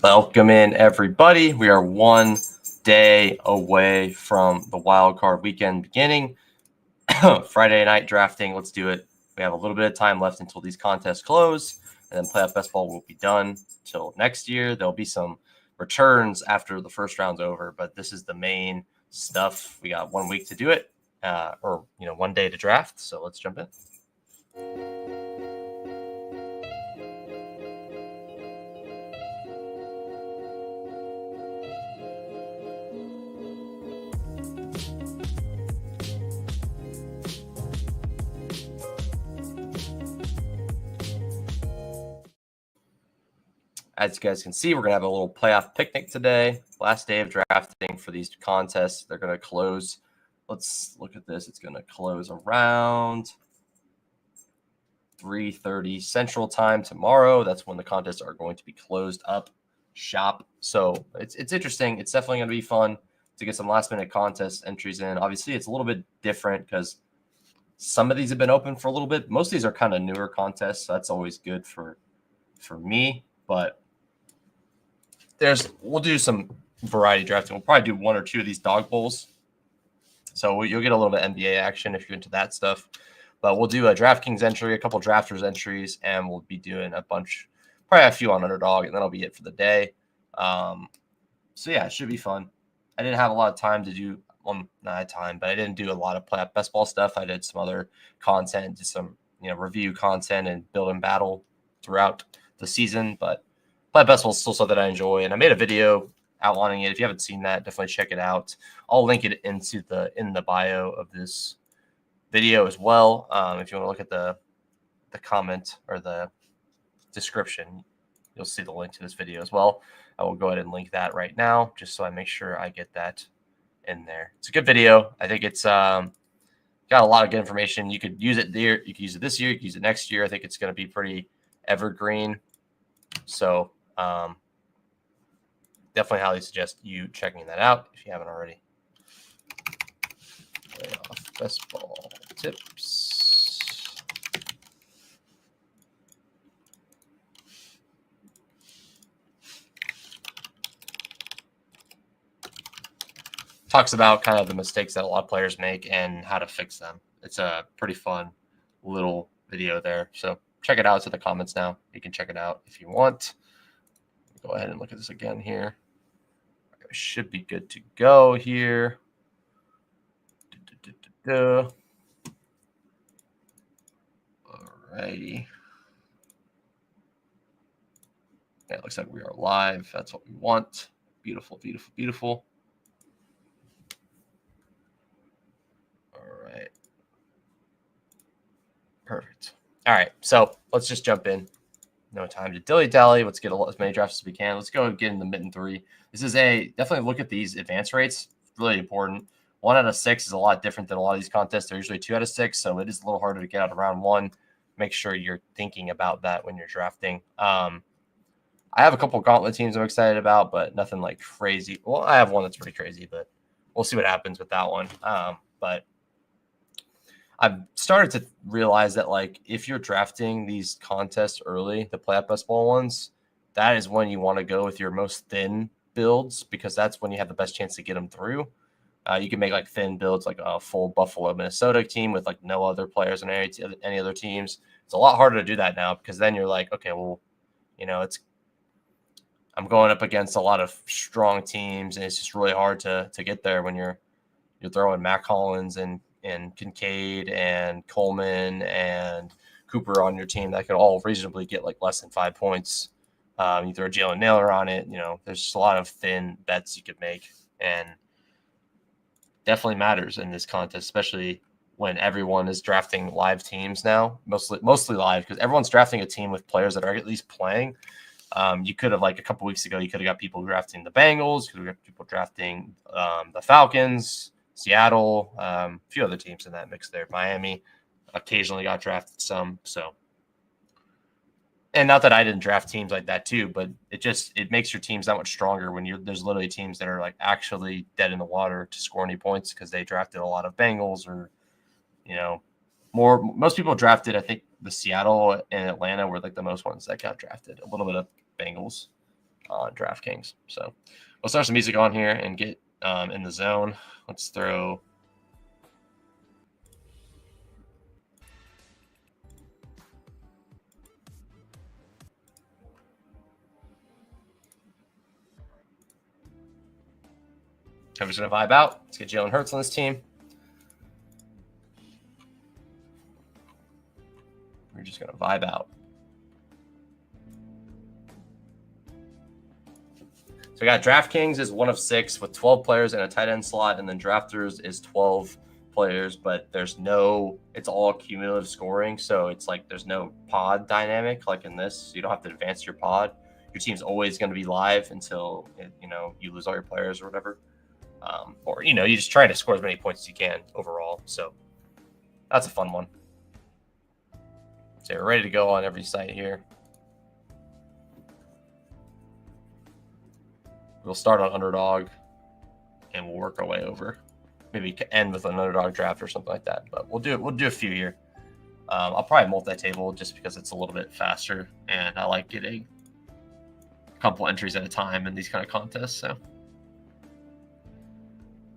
Welcome in, everybody. We are one day away from the wild card weekend beginning. Friday night drafting. Let's do it. We have a little bit of time left until these contests close, and then playoff Bestball will be done till next year. There'll be some returns after the first round's over, but this is the main stuff. We got 1 week to do it, or 1 day to draft. So let's jump in. As you guys can see, we're going to have a little playoff picnic today. Last day of drafting for these contests. They're going to close. Let's look at this. It's going to close around 3:30 Central Time tomorrow. That's when the contests are going to be closed up shop. So it's interesting. It's definitely going to be fun to get some last-minute contest entries in. Obviously, it's a little bit different because some of these have been open for a little bit. Most of these are kind of newer contests, so that's always good for me. But we'll do some variety drafting. We'll probably do one or two of these dog bowls. So you'll get a little bit of NBA action if you're into that stuff. But we'll do a DraftKings entry, a couple drafters entries, and we'll be doing a bunch, probably a few on Underdog, and that'll be it for the day. So yeah, it should be fun. I didn't have a lot of time to do, well, not time, but I didn't do a lot of playoff best ball stuff. I did some other content, just some review content and build and battle throughout the season. But playoff best ball is still something I enjoy, and I made a video outlining it. If you haven't seen that, definitely check it out. I'll link it in the bio of this video as well. If you want to look at the comment or the description, you'll see the link to this video as well. I will go ahead and link that right now, just so I make sure I get that in there. It's a good video. I think it's got a lot of good information. You could use it there. You could use it this year. You could use it next year. I think it's going to be pretty evergreen. So definitely highly suggest you checking that out if you haven't already. Playoff best ball tips. Talks about kind of the mistakes that a lot of players make and how to fix them. It's a pretty fun little video there. So check it out. It's in the comments now. You can check it out if you want. Go ahead and look at this again here. I should be good to go here. Alrighty. Yeah, it looks like we are live. That's what we want. Beautiful, beautiful, beautiful. All right. Perfect. All right. So let's just jump in. No time to dilly-dally. Let's get as many drafts as we can. Let's go and get in the mitten 3. This is definitely look at these advance rates. Really important. 1 out of 6 is a lot different than a lot of these contests. They're usually 2 out of 6, so it is a little harder to get out of round 1. Make sure you're thinking about that when you're drafting. I have a couple gauntlet teams I'm excited about, but nothing like crazy. Well, I have one that's pretty crazy, but we'll see what happens with that one. But I've started to realize that, like, if you're drafting these contests early, the playoff best ball ones, that is when you want to go with your most thin builds, because that's when you have the best chance to get them through. You can make like thin builds, like a full Buffalo, Minnesota team with like no other players on any other teams. It's a lot harder to do that now, because then you're like, okay, well, I'm going up against a lot of strong teams, and it's just really hard to get there when you're throwing Mac Hollins and Kincaid and Coleman and Cooper on your team that could all reasonably get like less than 5 points. You throw Jalen Naylor on it, there's just a lot of thin bets you could make, and definitely matters in this contest, especially when everyone is drafting live teams now, mostly live, because everyone's drafting a team with players that are at least playing. You could have, like a couple weeks ago, you could have got people drafting the Bengals, could have got people drafting the Falcons, Seattle, a few other teams in that mix there. Miami occasionally got drafted some. So, and not that I didn't draft teams like that too, but it makes your teams that much stronger when there's literally teams that are like actually dead in the water to score any points because they drafted a lot of Bengals, or most people drafted, I think the Seattle and Atlanta were like the most ones that got drafted. A little bit of Bengals, on DraftKings. So we'll start some music on here and get in the zone. Let's throw. Everybody's going to vibe out. Let's get Jalen Hurts on this team. We're just going to vibe out. So we got DraftKings is 1 of 6 with 12 players in a tight end slot, and then Drafters is 12 players, but there's no, it's all cumulative scoring. So it's like there's no pod dynamic like in this. So you don't have to advance your pod. Your team's always going to be live until, you know, you lose all your players or whatever. Or, you know, you just try to score as many points as you can overall. So that's a fun one. So we're ready to go on every site here. We'll start on Underdog, and we'll work our way over. Maybe end with an Underdog draft or something like that. But we'll do a few here. I'll probably multi-table just because it's a little bit faster, and I like getting a couple entries at a time in these kind of contests. So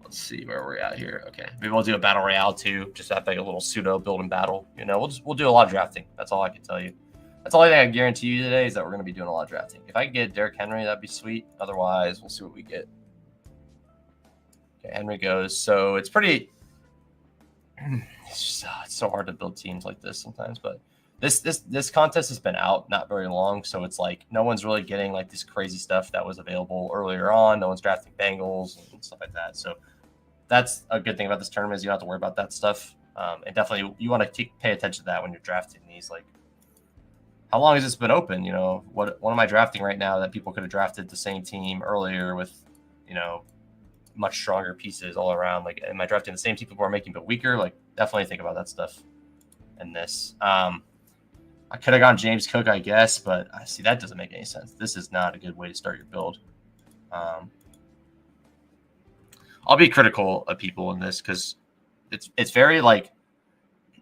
let's see where we're at here. Okay, maybe we'll do a battle royale too. Just have like a little pseudo build and battle. You know, we'll do a lot of drafting. That's all I can tell you. That's all I think I can guarantee you today is that we're going to be doing a lot of drafting. If I can get Derrick Henry, that'd be sweet. Otherwise, we'll see what we get. Okay, Henry goes. So it's pretty. It's so hard to build teams like this sometimes. But this contest has been out not very long, so it's like no one's really getting like this crazy stuff that was available earlier on. No one's drafting Bengals and stuff like that. So that's a good thing about this tournament is you don't have to worry about that stuff. And definitely you want to pay attention to that when you're drafting these. Like, how long has this been open? You know, what am I drafting right now that people could have drafted the same team earlier with, you know, much stronger pieces all around? Like, am I drafting the same team people are making but weaker? Like, definitely think about that stuff in this. I could have gone James Cook, I guess, but I see that doesn't make any sense. This is not a good way to start your build. I'll be critical of people in this because it's very like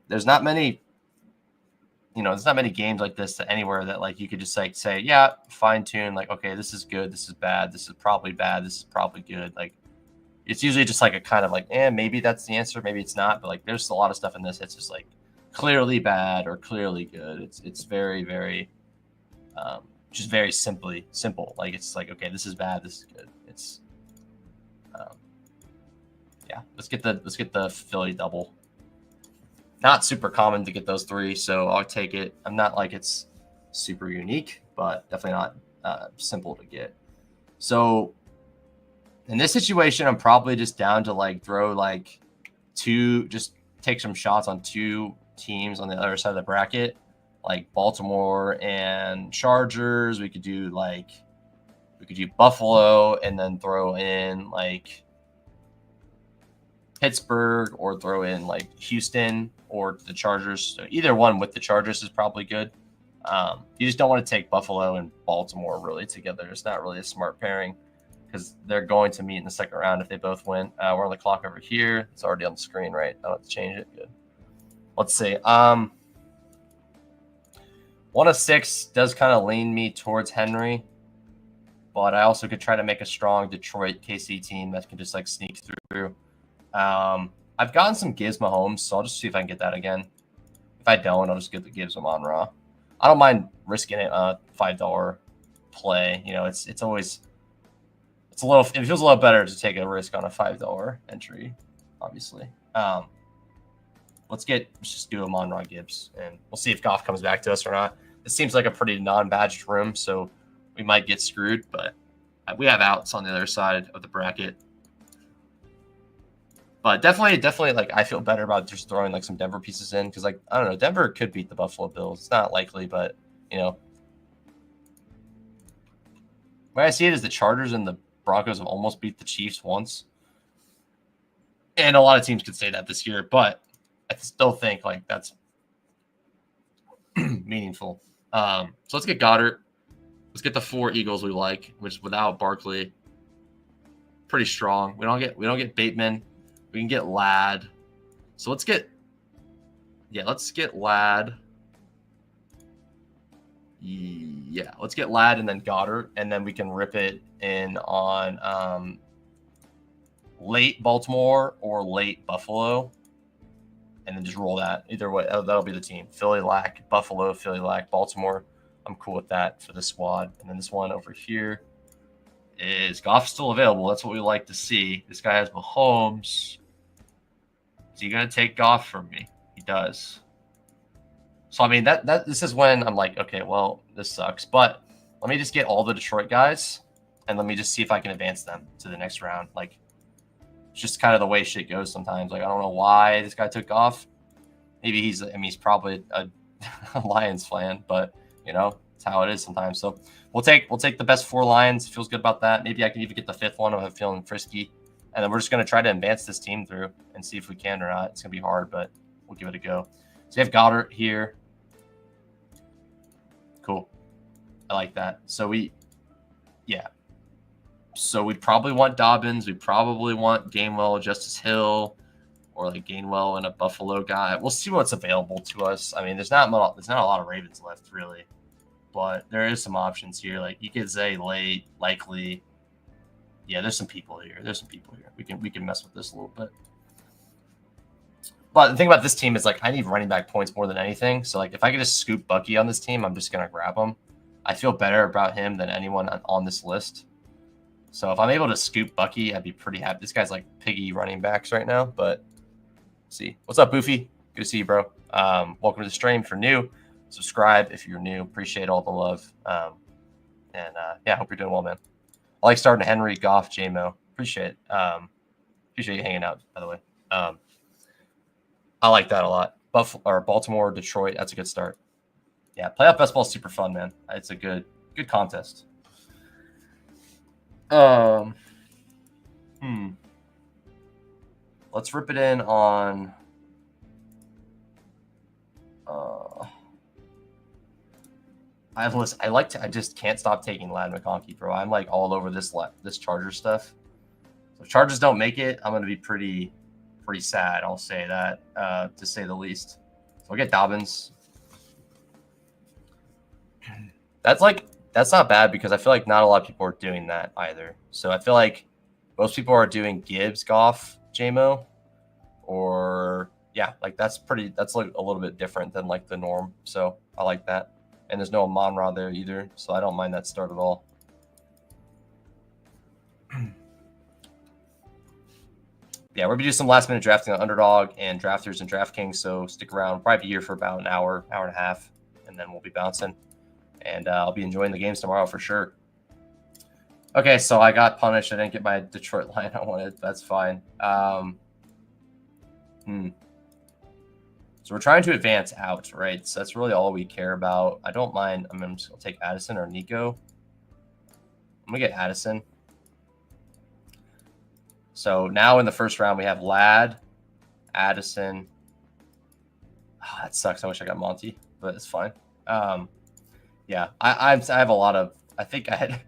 there's not many. You know, there's not many games like this anywhere that like you could just like say, yeah, fine tune, like, okay, this is good, this is bad, this is probably bad, this is probably good. Like, it's usually just like a kind of like, maybe that's the answer, maybe it's not. But like, there's a lot of stuff in this that's just like clearly bad or clearly good. It's very, very, just very simple. Like, it's like, okay, this is bad, this is good. It's, yeah. Let's get the Philly double. Not super common to get those three, so I'll take it. I'm not like it's super unique, but definitely not simple to get. So in this situation, I'm probably just down to like throw like just take some shots on 2 teams on the other side of the bracket, like Baltimore and Chargers. We could do Buffalo and then throw in like Pittsburgh or throw in like Houston or the Chargers. So either one with the Chargers is probably good. You just don't want to take Buffalo and Baltimore really together. It's not really a smart pairing because they're going to meet in the second round if they both win. We're on the clock over here. It's already on the screen, right? I don't have to change it. Good. Let's see. 1 of 6 does kind of lean me towards Henry, but I also could try to make a strong Detroit KC team that can just like sneak through. I've gotten some Gibbs Mahomes, so I'll just see if I can get that again. If I don't, I'll just get the Gibbs on Raw. I don't mind risking it on a $5 play. You know, it's a little. It feels a lot better to take a risk on a $5 entry, obviously. Let's just do a Monroe Gibbs, and we'll see if Goff comes back to us or not. This seems like a pretty non-badged room, so we might get screwed, but we have outs on the other side of the bracket. But definitely, like I feel better about just throwing like some Denver pieces in because, like, I don't know, Denver could beat the Buffalo Bills. It's not likely, but you know, the way I see it is the Chargers and the Broncos have almost beat the Chiefs once, and a lot of teams could say that this year. But I still think like that's meaningful. So let's get Goddard. Let's get the 4 Eagles we like, which without Barkley, pretty strong. We don't get Bateman. We can get Ladd. So let's get Ladd. Yeah, let's get Ladd and then Goddard, and then we can rip it in on late Baltimore or late Buffalo, and then just roll that. Either way, that'll be the team. Philly lack, Buffalo, Philly lack, Baltimore. I'm cool with that for the squad. And then this one over here is Goff still available. That's what we like to see. This guy has Mahomes. Is he going to take Goff from me? He does. So, I mean, this is when I'm like, okay, well, this sucks. But let me just get all the Detroit guys, and let me just see if I can advance them to the next round. Like, it's just kind of the way shit goes sometimes. Like, I don't know why this guy took off. Maybe he's probably a Lions fan, but, you know, it's how it is sometimes. So we'll take the best 4 Lions. Feels good about that. Maybe I can even get the 5th one if I'm feeling frisky. And then we're just going to try to advance this team through and see if we can or not. It's going to be hard, but we'll give it a go. So you have Goddard here. Cool. I like that. So So we'd probably want Dobbins. We probably want Gainwell, Justice Hill, or like Gainwell and a Buffalo guy. We'll see what's available to us. I mean, there's not a lot of Ravens left really, but there is some options here. Like you could say late, likely. Yeah, there's some people here. We can mess with this a little bit. But the thing about this team is like I need running back points more than anything. So like if I could just scoop Bucky on this team, I'm just gonna grab him. I feel better about him than anyone on this list. So if I'm able to scoop Bucky, I'd be pretty happy. This guy's like piggy running backs right now, but see. What's up, Boofy? Good to see you, bro. Welcome to the stream. If you're new, subscribe if you're new. Appreciate all the love. Yeah, hope you're doing well, man. I like starting Henry, Goff, JMO. Appreciate it. Appreciate you hanging out, by the way. I like that a lot. Baltimore, Detroit, that's a good start. Yeah, playoff best ball is super fun, man. It's a good contest. Let's rip it in on I just can't stop taking Ladd McConkey, bro. I'm like all over this Chargers stuff. So if Chargers don't make it, I'm gonna be pretty sad. I'll say that, to say the least. So I'll get Dobbins. That's not bad because I feel like not a lot of people are doing that either. So I feel like most people are doing Gibbs, Goff, JMO, or yeah, like that's like a little bit different than like the norm. So I like that. And there's no Amon-Ra there either, so I don't mind that start at all. Yeah, we're going to do some last-minute drafting on Underdog and Drafters and DraftKings, so stick around. Probably be here for about an hour and a half, and then we'll be bouncing. And I'll be enjoying the games tomorrow for sure. Okay, so I got punished. I didn't get my Detroit line I wanted. That's fine. So we're trying to advance out, right? So that's really all we care about. I don't mind. I'm just going to take Addison or Nico. I'm going to get Addison. So now in the first round, we have Ladd, Addison. Oh, that sucks. I wish I got Monty, but it's fine. Yeah, I have a lot of. I think I had.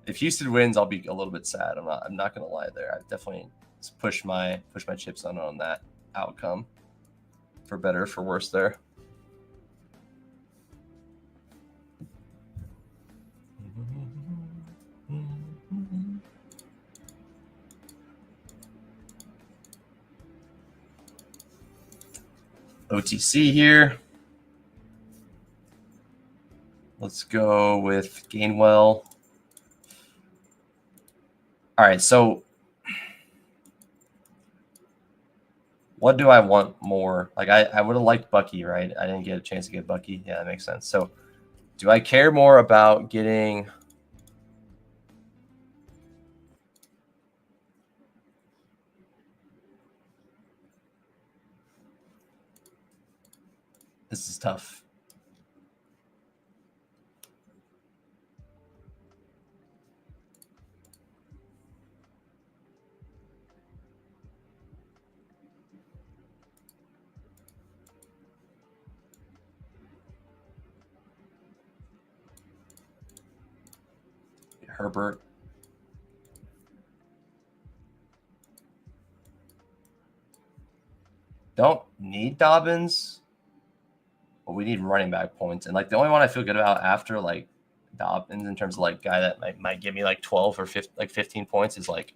If Houston wins, I'll be a little bit sad. I'm not going to lie there. I definitely push my chips on that outcome. For better, for worse there. OTC here. Let's go with Gainwell. All right, so what do I want more? Like I would have liked Bucky, right? I didn't get a chance to get Bucky. Yeah, that makes sense. So do I care more about getting this is tough. Herbert. Don't need Dobbins but we need running back points. And like the only one I feel good about after like Dobbins in terms of like guy that might give me like 12 or 15 points is like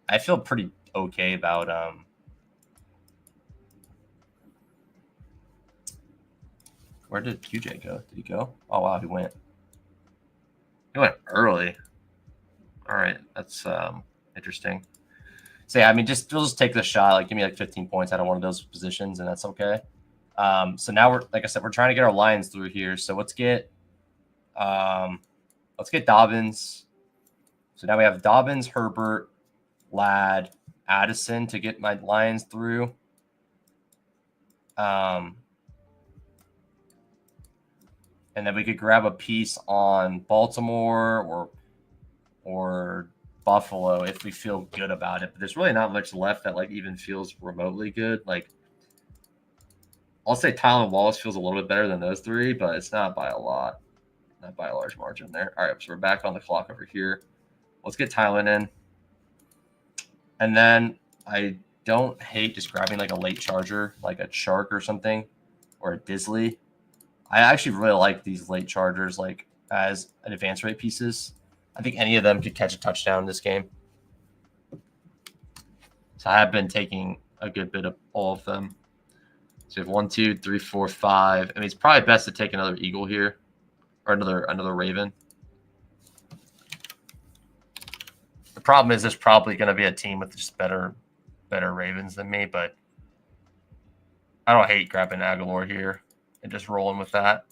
I feel pretty okay about where did QJ go? Did he go? Oh wow, he went early. All right, that's interesting. So yeah, I mean, we'll just take the shot. Like, give me like 15 points out of one of those positions, and that's okay. So now like I said, we're trying to get our lines through here. So let's get Dobbins. So now we have Dobbins, Herbert, Ladd, Addison to get my lines through. And then we could grab a piece on Baltimore or Buffalo if we feel good about it. But there's really not much left that like even feels remotely good. Like I'll say Tylen Wallace feels a little bit better than those three, but it's not by a lot. Not by a large margin there. All right, so we're back on the clock over here. Let's get Tylen in. And then I don't hate just grabbing like a late charger, like a Shark or something, or a Disley. I actually really like these late chargers like as an advance rate pieces. I think any of them could catch a touchdown in this game. So I have been taking a good bit of all of them. So we have 1, 2, 3, 4, 5. I mean, it's probably best to take another Eagle here or another Raven. The problem is there's probably going to be a team with just better Ravens than me, but I don't hate grabbing Aguilar here and just rolling with that.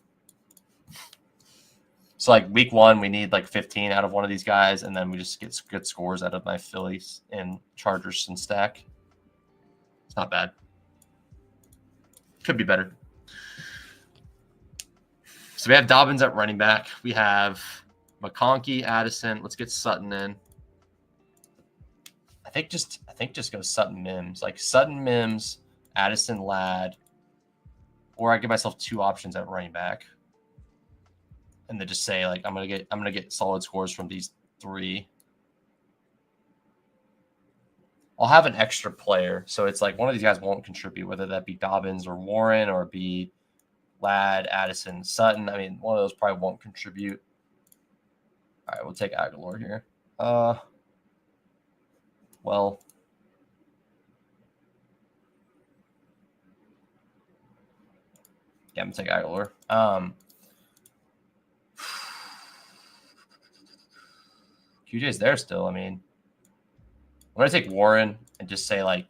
So like week 1, we need like 15 out of one of these guys, and then we just get good scores out of my Phillies and Chargers and stack. It's not bad. Could be better. So we have Dobbins at running back. We have McConkey, Addison. Let's get Sutton in. I think just go Sutton Mims. Like Sutton Mims, Addison Ladd, or I give myself 2 options at running back. And then just say like I'm gonna get solid scores from these 3. I'll have an extra player, so it's like one of these guys won't contribute, whether that be Dobbins or Warren or be Ladd, Addison, Sutton. I mean, one of those probably won't contribute. All right, we'll take Aguilar here. Well, yeah, I'm gonna take Aguilar. QJ's there still. I mean, I'm going to take Warren and just say, like,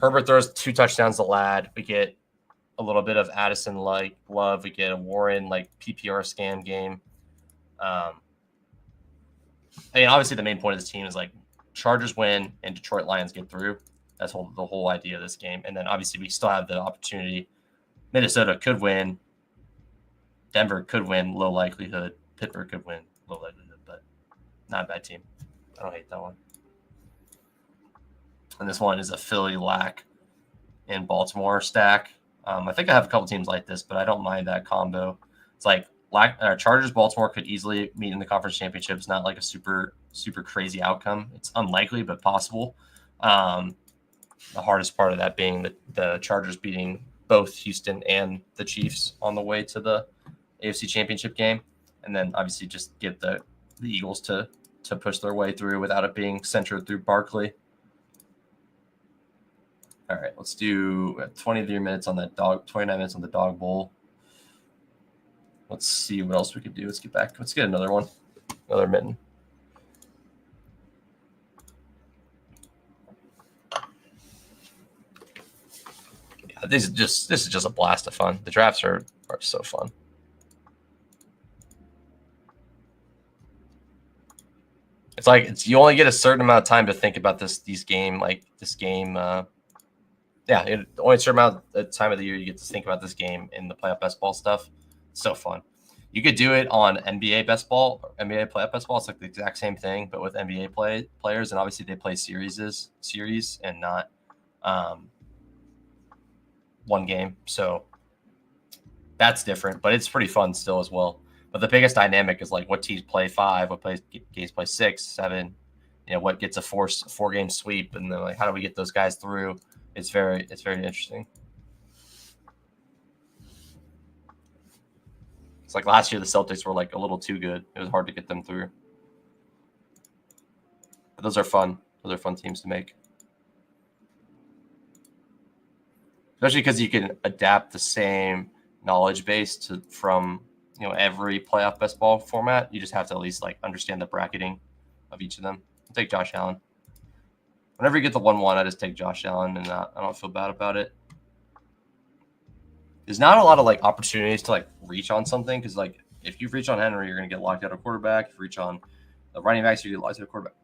Herbert throws 2 touchdowns to Ladd. We get a little bit of Addison like love. We get a Warren like PPR scam game. I mean, obviously the main point of this team is like Chargers win and Detroit Lions get through. That's the whole idea of this game. And then obviously we still have the opportunity. Minnesota could win. Denver could win, low likelihood. Pittsburgh could win, low likelihood, but not a bad team. I don't hate that one. And this one is a Philly Lack in Baltimore stack. I think I have a couple teams like this, but I don't mind that combo. It's like Chargers, Baltimore could easily meet in the conference championship. It's not like a super, super crazy outcome. It's unlikely, but possible. The hardest part of that being the Chargers beating both Houston and the Chiefs on the way to the AFC Championship game. And then obviously just get the Eagles to push their way through without it being centered through Barkley. All right, let's do 23 minutes on that 29 minutes on the dog bowl. Let's see what else we could do. Let's get another one, another mitten. Yeah, this is just a blast of fun. The drafts are so fun. It's like you only get a certain amount of time to think about this game. The only certain amount of time of the year you get to think about this game in the playoff best ball stuff. It's so fun. You could do it on NBA best ball, NBA playoff best ball. It's like the exact same thing, but with NBA players, and obviously they play series and not one game. So that's different, but it's pretty fun still as well. But the biggest dynamic is like what teams play 5, what games play 6, 7. What gets a 4-game sweep, and then like how do we get those guys through? It's very interesting. It's like last year the Celtics were like a little too good. It was hard to get them through. But those are fun. Those are fun teams to make. Especially because you can adapt the same knowledge base from every playoff best ball format. You just have to at least like understand the bracketing of each of them. I'll take Josh Allen. Whenever you get the 1-1, I just take Josh Allen, and I don't feel bad about it. There's not a lot of like opportunities to like reach on something because like if you reach on Henry, you're gonna get locked out of quarterback. If you reach on the running backs, you get locked out of quarterback.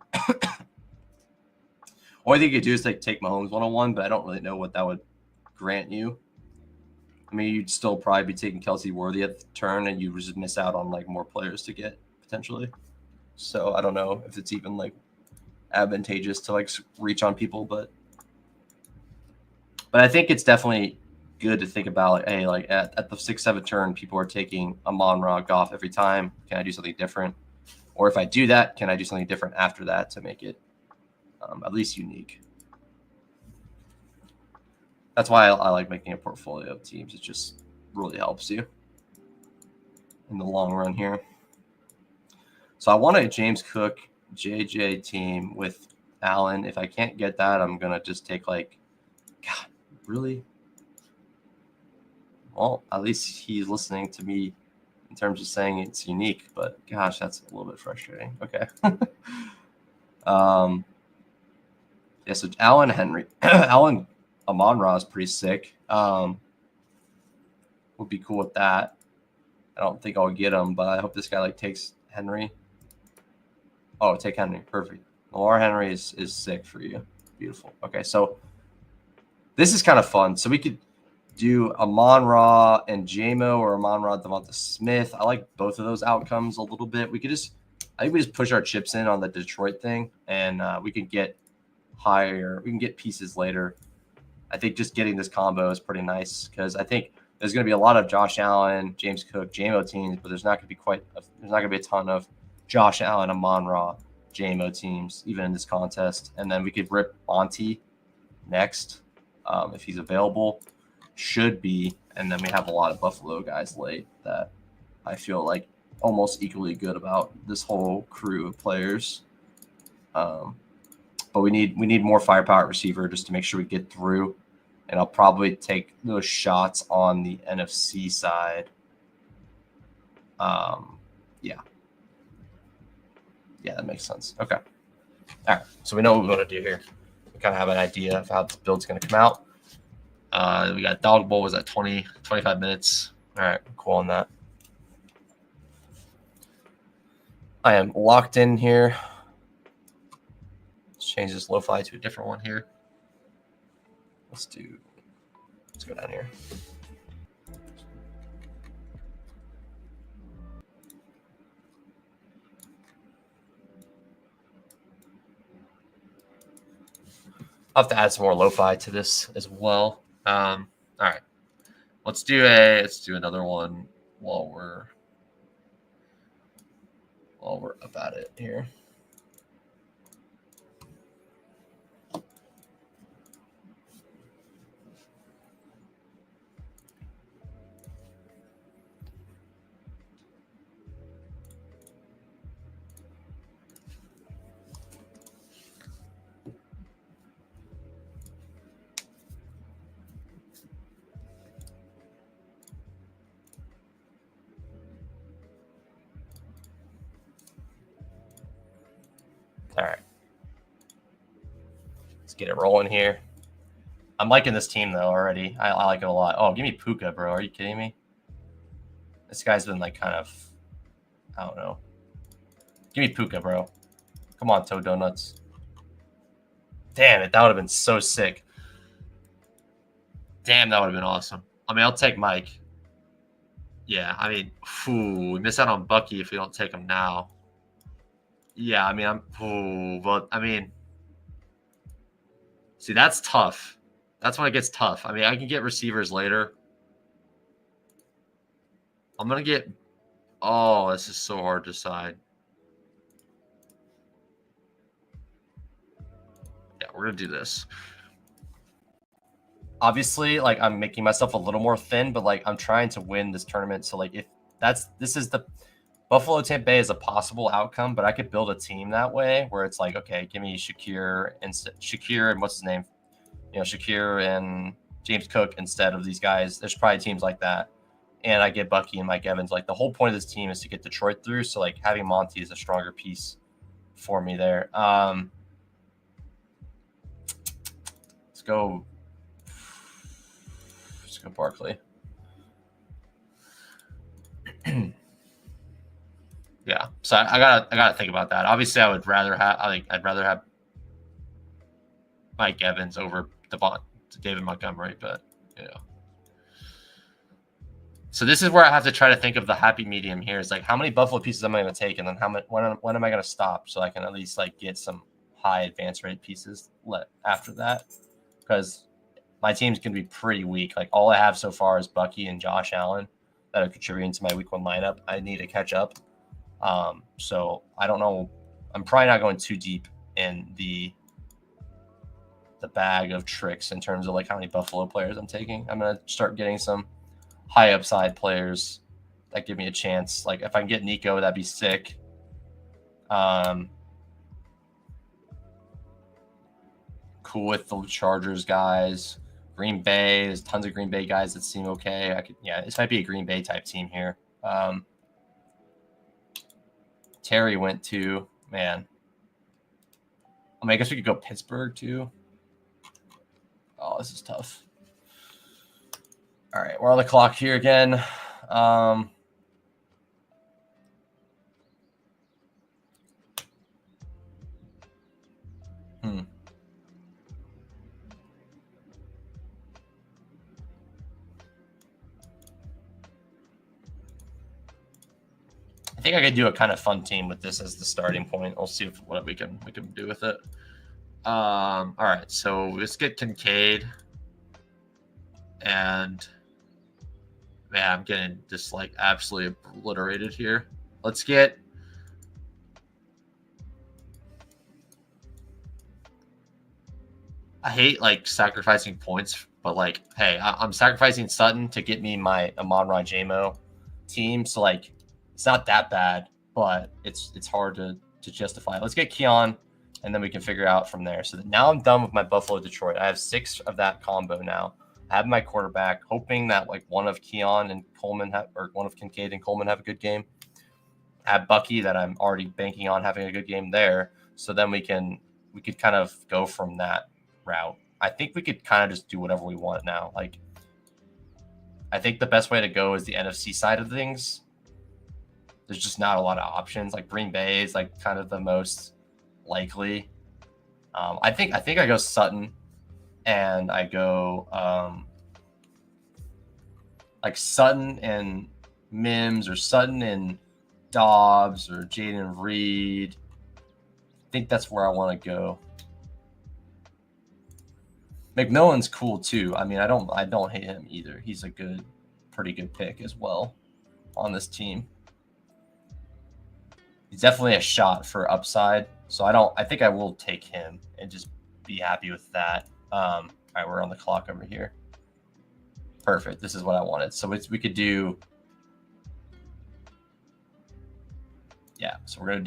Only thing you could do is like take Mahomes 1-on-1, but I don't really know what that would grant you. I mean, you'd still probably be taking Kelsey Worthy at the turn, and you would just miss out on like more players to get potentially. So I don't know if it's even like advantageous to like reach on people, but I think it's definitely good to think about like, hey, like at the 6-7 turn, people are taking Amon-Ra Goff every time. Can I do something different? Or if I do that, can I do something different after that to make it at least unique? That's why I like making a portfolio of teams. It just really helps you in the long run here. So I want a James Cook JJ team with Allen. If I can't get that, I'm going to just take like, God, really? Well, at least he's listening to me in terms of saying it's unique, but gosh, that's a little bit frustrating. Okay. Yeah, so Allen Henry. Allen Amon-Ra is pretty sick. Would be cool with that. I don't think I'll get him, but I hope this guy like takes Henry. Oh, take Henry. Perfect. Lamar Henry is sick for you. Beautiful. Okay, so this is kind of fun. So we could do Amon-Ra and JMO or Amon-Ra Devonta Smith. I like both of those outcomes a little bit. I think we just push our chips in on the Detroit thing, and we could get higher. We can get pieces later. I think just getting this combo is pretty nice because I think there's going to be a lot of Josh Allen, James Cook, JMO teams, but there's not going to be a ton of Josh Allen, Amon-Ra, JMO teams even in this contest. And then we could rip Monty next if he's available. Should be, and then we have a lot of Buffalo guys late that I feel like almost equally good about this whole crew of players. But we need more firepower at receiver just to make sure we get through. And I'll probably take those shots on the NFC side. Yeah, that makes sense. Okay. All right. So we know what we want to do here. We kind of have an idea of how this build's going to come out. We got Dog Bowl was at 25 minutes. All right. Cool on that. I am locked in here. Let's change this lo-fi to a different one here. Let's go down here. I'll have to add some more lo-fi to this as well. All right. Let's do another one while we're up at it here. All right. Let's get it rolling here. I'm liking this team, though, already. I like it a lot. Oh, give me Puka, bro. Are you kidding me? This guy's been, like, kind of, I don't know. Give me Puka, bro. Come on, Toe Donuts. Damn it. That would have been so sick. Damn, that would have been awesome. I mean, I'll take Mike. Yeah, I mean, we miss out on Bucky if we don't take him now. Yeah, I mean, but I mean, see, that's tough. That's when it gets tough. I mean, I can get receivers later. I'm going to get, this is so hard to decide. Yeah, we're going to do this. Obviously, like, I'm making myself a little more thin, but, like, I'm trying to win this tournament. So, like, this is the Buffalo Tampa Bay is a possible outcome, but I could build a team that way where it's like, okay, give me Shakir and what's his name? Shakir and James Cook instead of these guys. There's probably teams like that. And I get Bucky and Mike Evans. Like the whole point of this team is to get Detroit through. So like having Monty is a stronger piece for me there. Let's go Barkley. Yeah, so I gotta think about that. Obviously, I'd rather have Mike Evans over David Montgomery, but So this is where I have to try to think of the happy medium here. Is like how many Buffalo pieces am I going to take, and then when am I going to stop so I can at least like get some high advance rate pieces after that, because my team's going to be pretty weak. Like all I have so far is Bucky and Josh Allen that are contributing to my week 1 lineup. I need to catch up. So I don't know. I'm probably not going too deep in the bag of tricks in terms of like how many Buffalo players I'm taking. I'm going to start getting some high upside players that give me a chance. Like if I can get Nico, that'd be sick. Cool with the Chargers guys. Green Bay, there's tons of Green Bay guys that seem okay. This might be a Green Bay type team here. Terry went to, man. I mean, I guess we could go Pittsburgh too. Oh, this is tough. All right, we're on the clock here again. I think I could do a kind of fun team with this as the starting point. We'll see what we can do with it. All right, so let's get Kincaid, and man, I'm getting just like absolutely obliterated here. Let's get. I hate like sacrificing points, but like, hey, I'm sacrificing Sutton to get me my Amon-Ra Jamo team. So like, it's not that bad, but it's hard to justify. Let's get Keon, and then we can figure out from there. So now I'm done with my Buffalo Detroit. I have 6 of that combo now. I have my quarterback, hoping that like one of Keon and Coleman or one of Kincaid and Coleman have a good game. I have Bucky that I'm already banking on having a good game there. So then we could kind of go from that route. I think we could kind of just do whatever we want now. Like, I think the best way to go is the NFC side of things. There's just not a lot of options. Like Green Bay is like kind of the most likely. I think I go Sutton, and I go like Sutton and Mims, or Sutton and Dobbs, or Jaden Reed. I think that's where I want to go. McMillan's cool too. I mean, I don't hate him either. He's a pretty good pick as well on this team. He's definitely a shot for upside. So I think I will take him and just be happy with that. All right, we're on the clock over here. Perfect. This is what I wanted. So we could do. Yeah. So we're gonna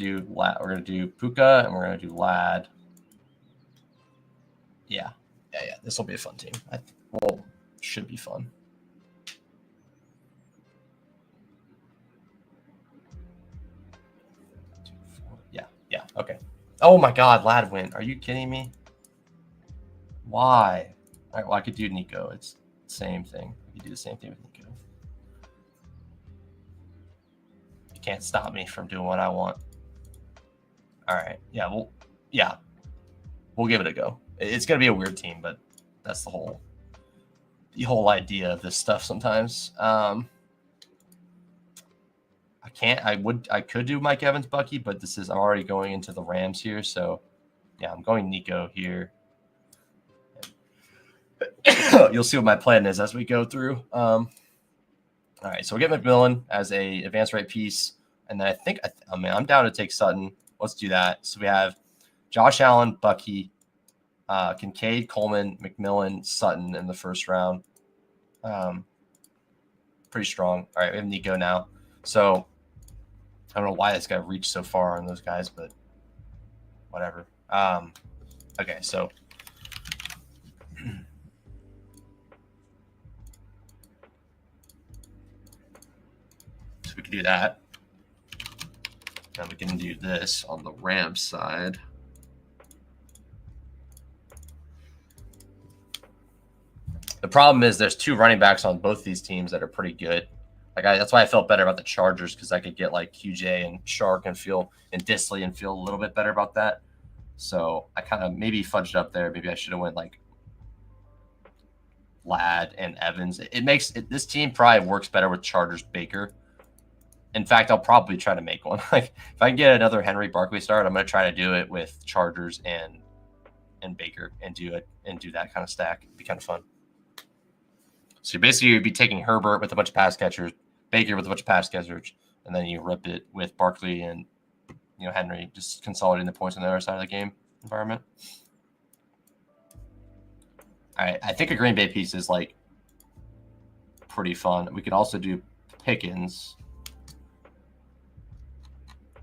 do Puka, and we're gonna do Lad. Yeah. This will be a fun team. Should be fun. Yeah. Okay. Oh my God, Lad went. Are you kidding me? Why? All right. Well, I could do Nico. It's the same thing. We could do the same thing with Nico. You can't stop me from doing what I want. All right. Yeah. We'll give it a go. It's gonna be a weird team, but that's the whole idea of this stuff sometimes. I could do Mike Evans, Bucky, but I'm already going into the Rams here. So yeah, I'm going Nico here. You'll see what my plan is as we go through. All right, so we'll get McMillan as a advanced rate piece. And then I'm down to take Sutton. Let's do that. So we have Josh Allen, Bucky, Kincaid, Coleman, McMillan, Sutton in the first round. Pretty strong. All right, we have Nico now. So I don't know why this guy reached so far on those guys, but whatever. Okay, so we can do that. And we can do this on the Rams side. The problem is there's 2 running backs on both these teams that are pretty good. That's why I felt better about the Chargers, because I could get like QJ and Shark and Disley and feel a little bit better about that. So I kind of maybe fudged up there. Maybe I should have went like Ladd and Evans. This team probably works better with Chargers Baker. In fact, I'll probably try to make one. Like if I can get another Henry Barkley start, I'm going to try to do it with Chargers and Baker and do that kind of stack. It'd be kind of fun. So basically, you'd be taking Herbert with a bunch of pass catchers, Baker with a bunch of pass catchers, and then you rip it with Barkley and Henry, just consolidating the points on the other side of the game environment. All right, I think a Green Bay piece is like pretty fun. We could also do Pickens.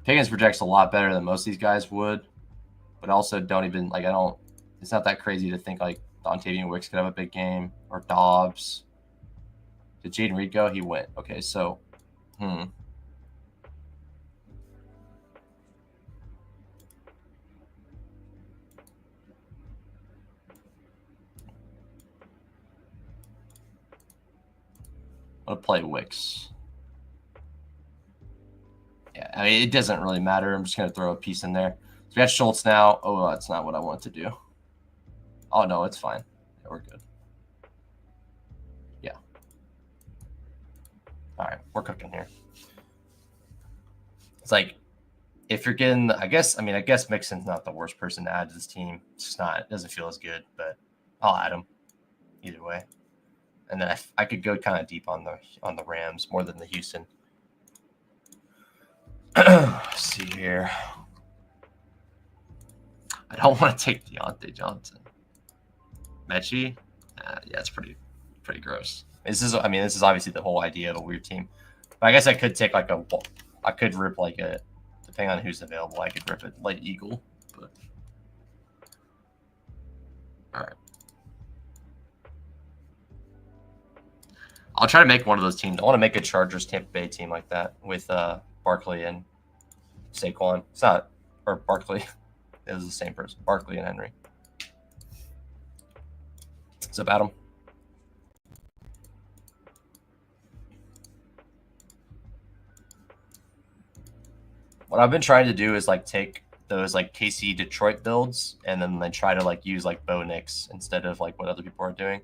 Pickens projects a lot better than most of these guys would, but also don't even like it's not that crazy to think like Dontavian Wicks could have a big game, or Dobbs. Did Jaden Reed go? He went. Okay, so I'll play Wicks. Yeah, I mean, it doesn't really matter. I'm just going to throw a piece in there. So we got Schultz now. Oh, that's not what I want to do. Oh, no, it's fine. Yeah, we're good. Yeah. All right, we're cooking here. It's like, if you're getting, I guess Mixon's not the worst person to add to this team. It's just not. It doesn't feel as good, but I'll add him either way. And then I could go kind of deep on the Rams more than the Houston. Let's see here. I don't want to take Deontay Johnson. Mechie? Yeah, it's pretty gross. This is obviously the whole idea of a weird team. But I guess I could take I could rip depending on who's available, I could rip it like Eagle. But all right. I'll try to make one of those teams. I want to make a Chargers Tampa Bay team like that with Barkley and Saquon. It's not, or Barkley. It was the same person. Barkley and Henry. What's up, Adam? What I've been trying to do is take those KC Detroit builds and then try to use Bo Nix instead of what other people are doing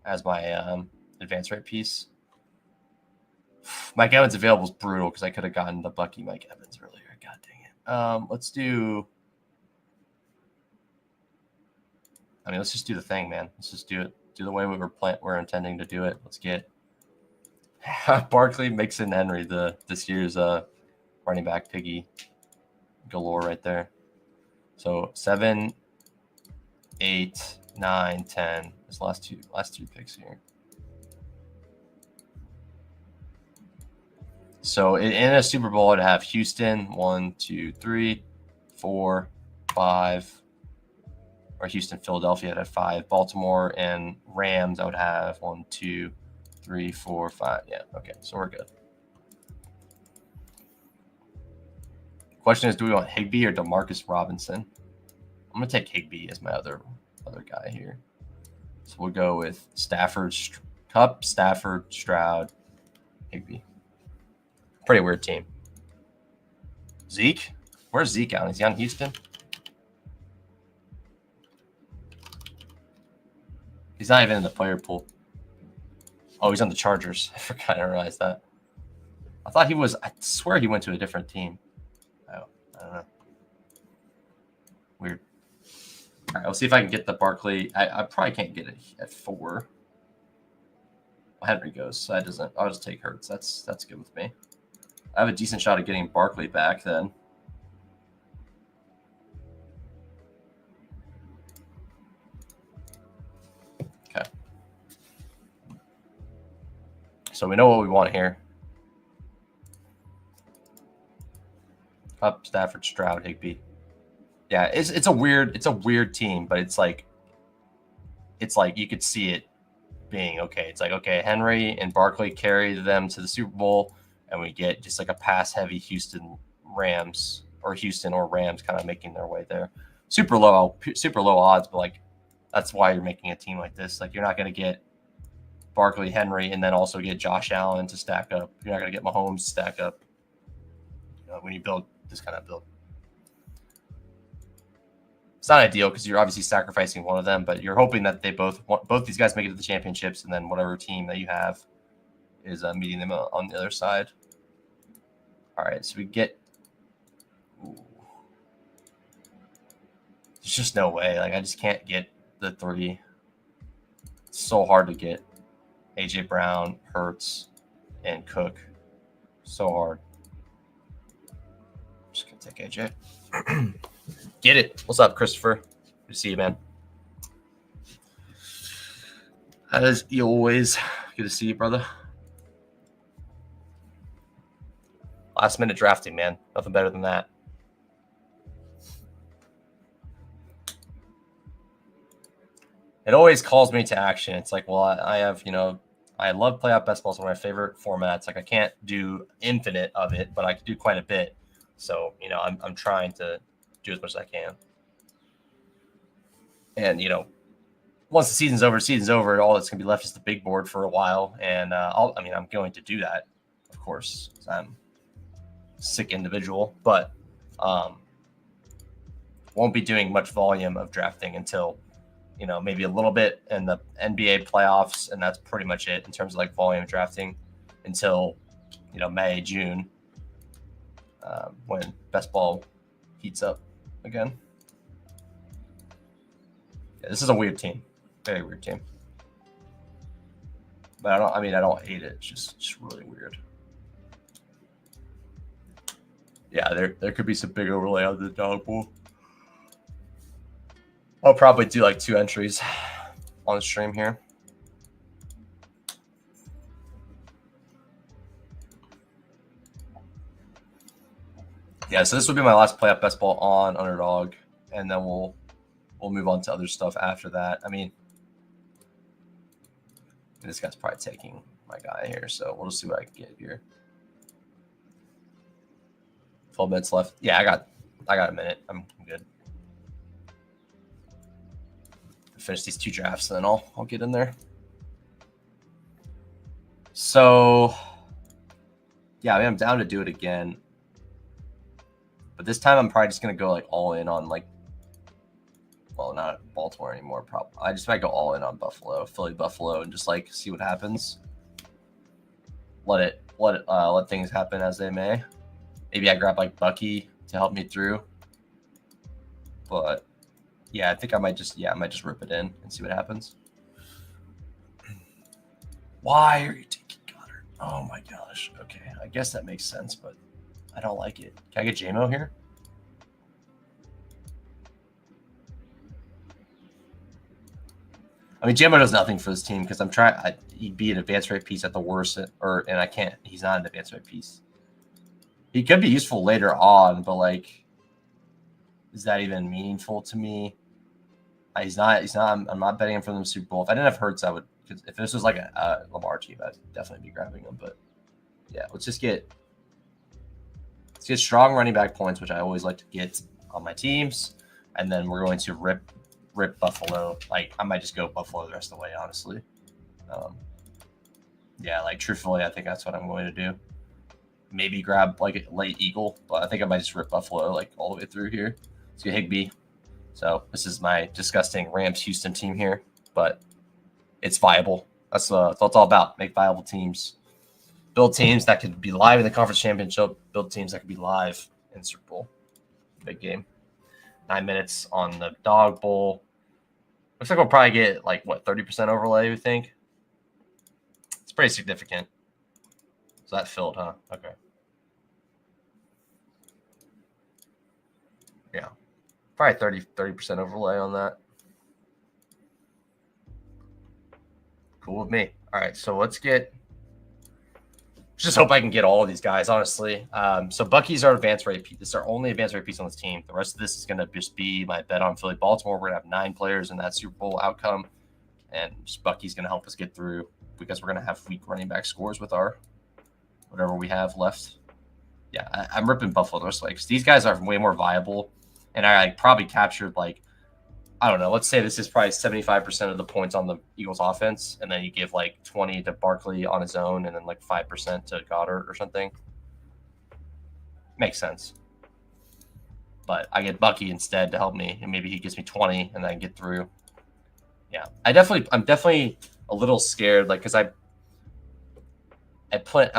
as my advance rate piece. Mike Evans available is brutal because I could have gotten the Bucky Mike Evans earlier. God dang it. Let's do. Let's just do the thing, man. Let's just do it. Do the way we're intending to do it. Let's get Barkley, Mixon, Henry, this year's running back piggy galore right there. So 7, 8, 9, 10. This last two picks here. So in a Super Bowl, I'd have Houston 1, 2, 3, 4, 5. Or Houston, Philadelphia, I'd have 5. Baltimore and Rams, I would have 1, 2, 3, 4, 5. Yeah, okay, so we're good. Question is, do we want Higbee or Demarcus Robinson? I'm going to take Higbee as my other guy here. So we'll go with Stafford, Kupp, Stafford, Stroud, Higbee. Pretty weird team. Zeke? Where's Zeke out? Is he on Houston? He's not even in the player pool. Oh, he's on the Chargers. I forgot. I realized that. I thought he was. I swear he went to a different team. Oh, I don't know. Weird. All right, we'll see if I can get the Barkley. I probably can't get it at 4. Well, Henry goes, so that doesn't. I'll just take Hurts. That's good with me. I have a decent shot at getting Barkley back then. So we know what we want here. Up Stafford, Stroud, Higbee. Yeah, it's a weird team, but it's like you could see it being okay. It's like, okay, Henry and Barkley carry them to the Super Bowl, and we get just like a pass heavy Houston or Rams kind of making their way there. Super low odds, but like that's why you're making a team like this. Like you're not going to get Barkley, Henry, and then also get Josh Allen to stack up. You're not going to get Mahomes to stack up. When you build this kind of build. It's not ideal because you're obviously sacrificing one of them, but you're hoping that they both these guys make it to the championships, and then whatever team that you have is meeting them on the other side. All right, so we get. Ooh. There's just no way. Like I just can't get the 3. It's so hard to get AJ Brown, Hurts, and Cook. So hard. I'm just gonna take AJ. Get it. What's up, Christopher? Good to see you, man. As you always, good to see you, brother. Last minute drafting, man. Nothing better than that. It always calls me to action. It's like, well, I have, I love playoff best ball. It's one of my favorite formats. Like I can't do infinite of it, but I can do quite a bit. So, I'm trying to do as much as I can. And, once the season's over, all that's going to be left is the big board for a while. And I'm going to do that, of course, because I'm a sick individual, but won't be doing much volume of drafting until, maybe a little bit in the NBA playoffs. And that's pretty much it in terms of like volume drafting until, May, June, when best ball heats up again. Yeah, this is a weird team. Very weird team. But I don't hate it. It's just really weird. Yeah, there could be some big overlay on the dog pool. I'll probably do like 2 entries on the stream here. Yeah, so this will be my last playoff best ball on Underdog, and then we'll move on to other stuff after that. I mean, this guy's probably taking my guy here, so we'll just see what I can get here. 12 minutes left. Yeah, I got a minute. I'm good. Finish these 2 drafts, and then I'll get in there. So, yeah, I'm down to do it again. But this time I'm probably just going to go like all in on not Baltimore anymore. I just might go all in on Philly, Buffalo, and just like see what happens. Let things happen as they may. Maybe I grab like Bucky to help me through. But yeah, I think I might just rip it in and see what happens. Why are you taking Goddard? Oh my gosh. Okay, I guess that makes sense, but I don't like it. Can I get JMO here? I mean, JMO does nothing for this team because I'm trying. He'd be an advanced rate piece at the worst, and I can't. He's not an advanced rate piece. He could be useful later on, but like, is that even meaningful to me? He's not. I'm not betting him for the Super Bowl. If I didn't have Hurts, I would. Because if this was like a Lamar team, I'd definitely be grabbing him. But yeah, let's get strong running back points, which I always like to get on my teams, and then we're going to rip Buffalo. Like I might just go Buffalo the rest of the way, honestly. Yeah, like truthfully, I think that's what I'm going to do. Maybe grab like a late Eagle, but I think I might just rip Buffalo like all the way through here. Let's get Higbee. So this is my disgusting Rams Houston team here, but it's viable. That's what it's all about. Make viable teams. Build teams that could be live in the conference championship. Build teams that could be live in Super Bowl. Big game. 9 minutes on the dog bowl. Looks like we'll probably get like 30% overlay, we think. It's pretty significant. So that filled, huh? Okay. Yeah. Probably 30% overlay on that. Cool with me. All right, so let's get Just hope I can get all of these guys, honestly. So Bucky's our advanced rate piece. This is our only advanced rate piece on this team. The rest of this is going to just be my bet on Philly Baltimore. We're going to have 9 players in that Super Bowl outcome. And just Bucky's going to help us get through because we're going to have weak running back scores with our whatever we have left. Yeah, I'm ripping Buffalo just like these guys are way more viable. And I probably captured like, I don't know, let's say this is probably 75% of the points on the Eagles offense, and then you give like 20 to Barkley on his own, and then like 5% to Goddard or something. Makes sense. But I get Bucky instead to help me, and maybe he gives me 20, and then I get through. Yeah, I'm definitely a little scared, like because I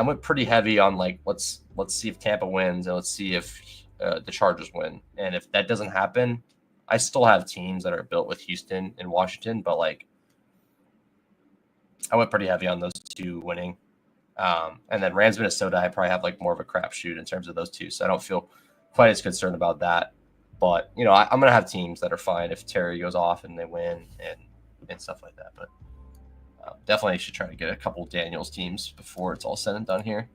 went pretty heavy on like let's see if Tampa wins, and let's see if the Chargers win, and if that doesn't happen. I still have teams that are built with Houston and Washington, but like I went pretty heavy on those 2 winning. And then Rams, Minnesota, I probably have like more of a crapshoot in terms of those 2. So I don't feel quite as concerned about that. But, you know, I'm going to have teams that are fine if Terry goes off and they win and stuff like that. But definitely should try to get a couple Daniels teams before it's all said and done here.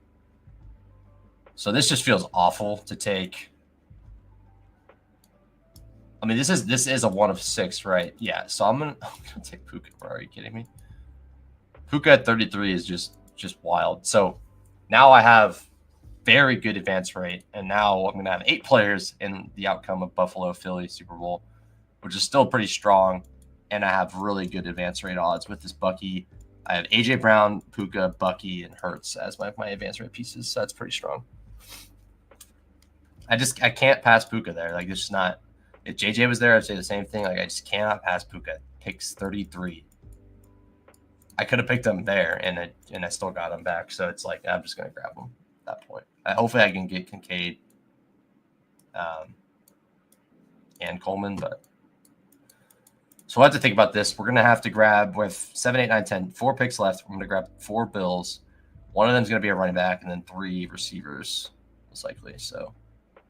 So this just feels awful to take. I mean, this is a 1 of 6, right? Yeah. So I'm gonna take Puka. Are you kidding me? Puka at 33 is just wild. So now I have very good advance rate, and now I'm gonna have 8 players in the outcome of Buffalo Philly Super Bowl, which is still pretty strong. And I have really good advance rate odds with this Bucky. I have AJ Brown, Puka, Bucky, and Hurts as my advance rate pieces. So that's pretty strong. I can't pass Puka there. Like it's just not. If JJ was there, I'd say the same thing. Like I just cannot pass Puka. Picks 33. I could have picked him there, and I still got him back. So it's like I'm just gonna grab him at that point. Hopefully I can get Kincaid and Coleman, but so we'll have to think about this. We're gonna have to grab with 7, 8, 9, 10, 4 picks left. I'm gonna grab 4 Bills. One of them is gonna be a running back, and then 3 receivers, most likely. So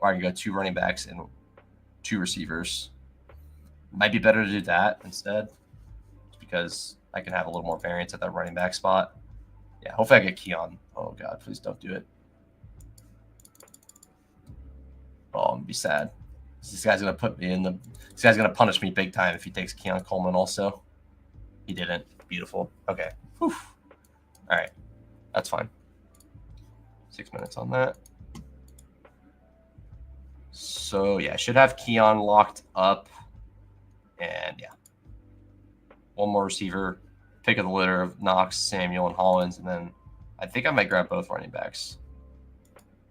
or I can go 2 running backs and 2 receivers. Might be better to do that instead because I can have a little more variance at that running back spot. Yeah, hopefully I get Keon. Oh, God, please don't do it. Oh, I'm going to be sad. This guy's going to put me in the – this guy's going to punish me big time if he takes Keon Coleman also. He didn't. Beautiful. Okay. Whew. All right. That's fine. 6 minutes on that. So, yeah, I should have Keon locked up. And, yeah. 1 more receiver. Pick of the litter of Knox, Samuel, and Hollins. And then I think I might grab both running backs.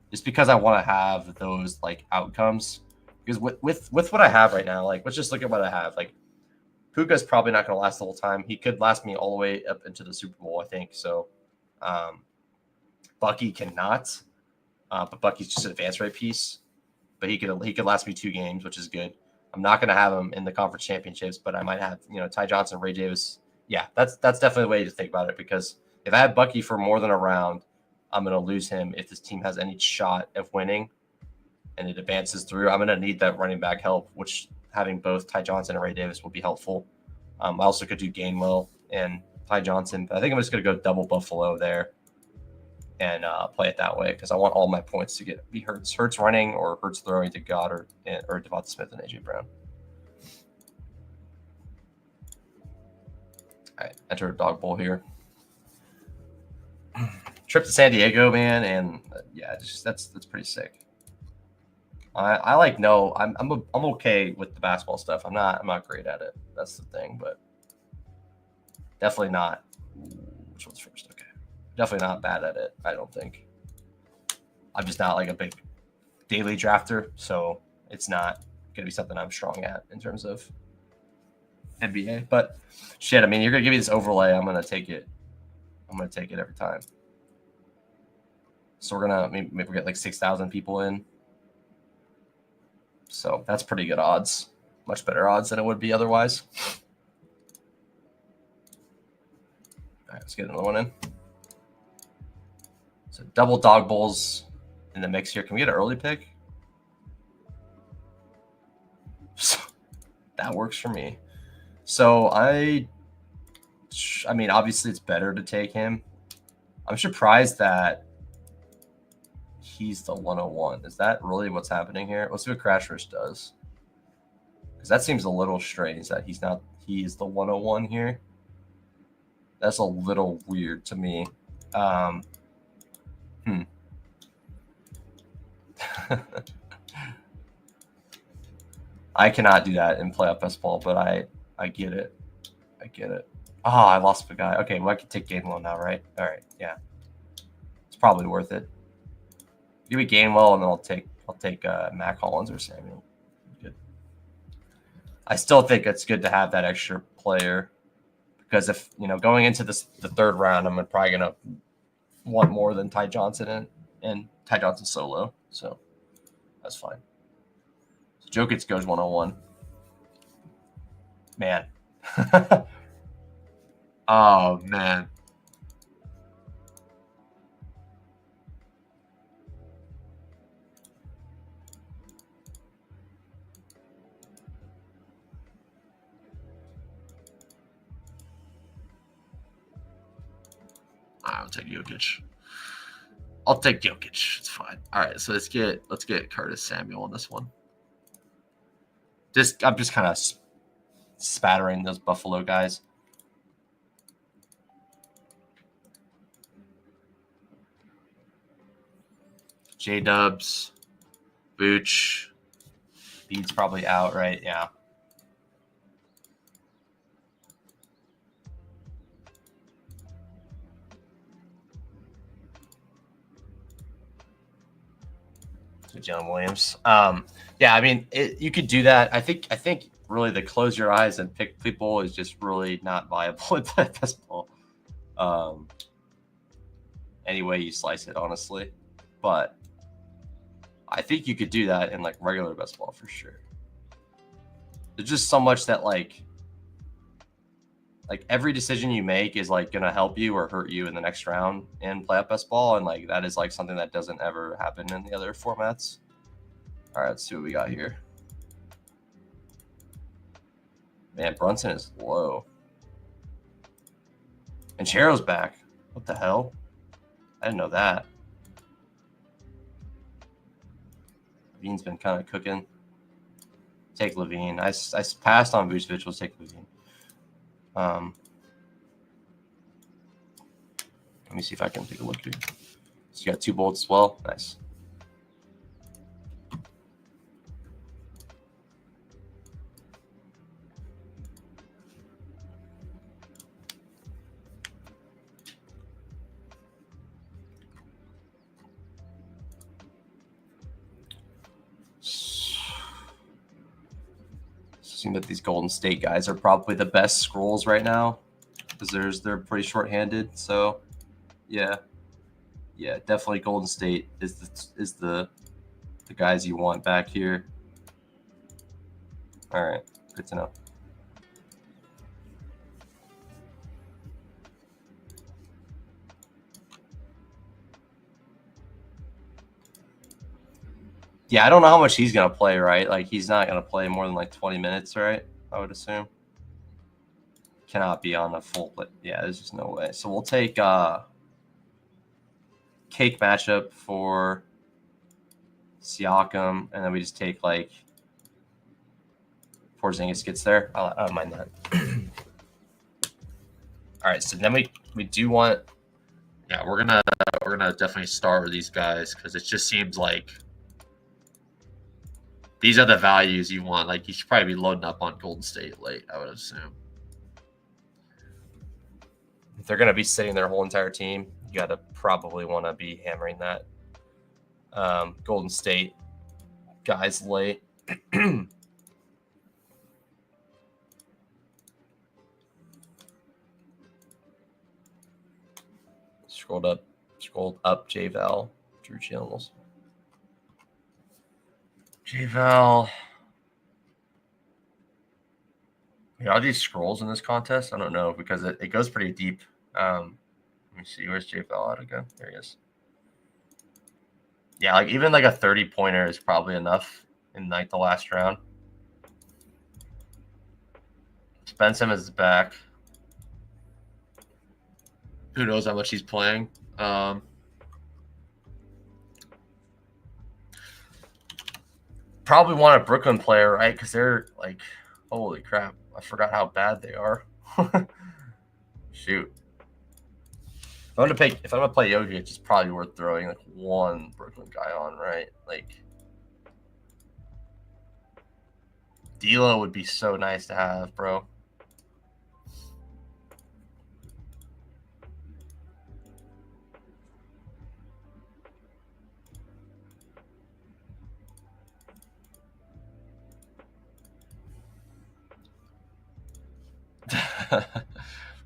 Just because I want to have those, like, outcomes. Because with what I have right now, like, let's just look at what I have. Like, Puka's probably not going to last the whole time. He could last me all the way up into the Super Bowl, I think. So, Bucky cannot. But Bucky's just an advanced rate piece. But he could last me 2 games, which is good. I'm not going to have him in the conference championships, but I might have, Ty Johnson, Ray Davis. Yeah, that's definitely a way to think about it because if I have Bucky for more than a round, I'm going to lose him if this team has any shot of winning and it advances through. I'm going to need that running back help, which having both Ty Johnson and Ray Davis will be helpful. I also could do Gainwell and Ty Johnson, but I think I'm just going to go double Buffalo there and play it that way because I want all my points to be Hurts running or Hurts throwing to Goddard or Devonta Smith and AJ Brown. All right, enter a dog bowl here. Trip to San Diego, man, and yeah, that's pretty sick. I'm okay with the basketball stuff. I'm not great at it. That's the thing, but definitely not. Which one's first? Okay. Definitely not bad at it, I don't think. I'm just not like a big daily drafter, so it's not going to be something I'm strong at in terms of NBA. But shit, I mean, you're going to give me this overlay. I'm going to take it. I'm going to take it every time. So we're going to maybe get like 6,000 people in. So that's pretty good odds. Much better odds than it would be otherwise. All right, let's get another one in. So double dog bowls in the mix here. Can we get an early pick? So that works for me. So I mean, obviously it's better to take him. I'm surprised that he's the 101. Is that really what's happening here? Let's see what Crash Rush does. Because that seems a little strange that he is the 101 here. That's a little weird to me. I cannot do that in playoff Bestball, but I get it. I get it. Oh, I lost the guy. Okay, well, I can take Gainwell now, right? All right, yeah. It's probably worth it. Give me Gainwell, and then I'll take Mac Hollins or Samuel. Good. I still think it's good to have that extra player because if going into the third round, I'm probably gonna want more than Ty Johnson and Ty Johnson solo, so that's fine. So Jokic goes 101. Man. Oh man. I'll take Jokic. I'll take Jokic. It's fine. All right, so let's get Curtis Samuel on this one. I'm just kind of spattering those Buffalo guys. J-Dubs, Booch, Bede's probably out, right? Yeah. So Jalen Williams. Yeah, I mean, you could do that. I think really the close your eyes and pick people is just really not viable at Bestball. Any way you slice it, honestly. But I think you could do that in like regular Bestball for sure. There's just so much that like every decision you make is like gonna help you or hurt you in the next round in playoff Bestball, and like that is like something that doesn't ever happen in the other formats. All right, let's see what we got here. Man, Brunson is low. And Chero's back. What the hell? I didn't know that. Levine's been kind of cooking. Take Levine. I passed on Vucevic. We'll take Levine. Let me see if I can take a look here. So you got 2 bolts as well. Nice. Seems that these Golden State guys are probably the best scrolls right now because they're pretty short-handed. So, yeah, definitely Golden State is the guys you want back here. All right, good to know. Yeah, I don't know how much he's gonna play, right? Like he's not gonna play more than like 20 minutes, right? I would assume. Cannot be on a full play. Yeah, there's just no way. So we'll take cake matchup for Siakam, and then we just take like Porzingis gets there. I don't mind that. All right, so then we do want. Yeah, we're gonna definitely start with these guys because it just seems like these are the values you want. Like you should probably be loading up on Golden State late, I would assume. If they're going to be sitting their whole entire team, you got to probably want to be hammering that Golden State guys late. Scrolled up J-Val, Drew Channels. J-Val. Are these scrolls in this contest? I don't know because it goes pretty deep. Let me see. Where's J-Val at again? There he is. Yeah, like even like a 30-pointer is probably enough in like the last round. Ben Simmons is back. Who knows how much he's playing? probably want a Brooklyn player, right? Because they're like, holy crap, I forgot how bad they are. Shoot. If I'm gonna play Jokic, it's probably worth throwing like one Brooklyn guy on, right? Like D'Lo would be so nice to have, bro.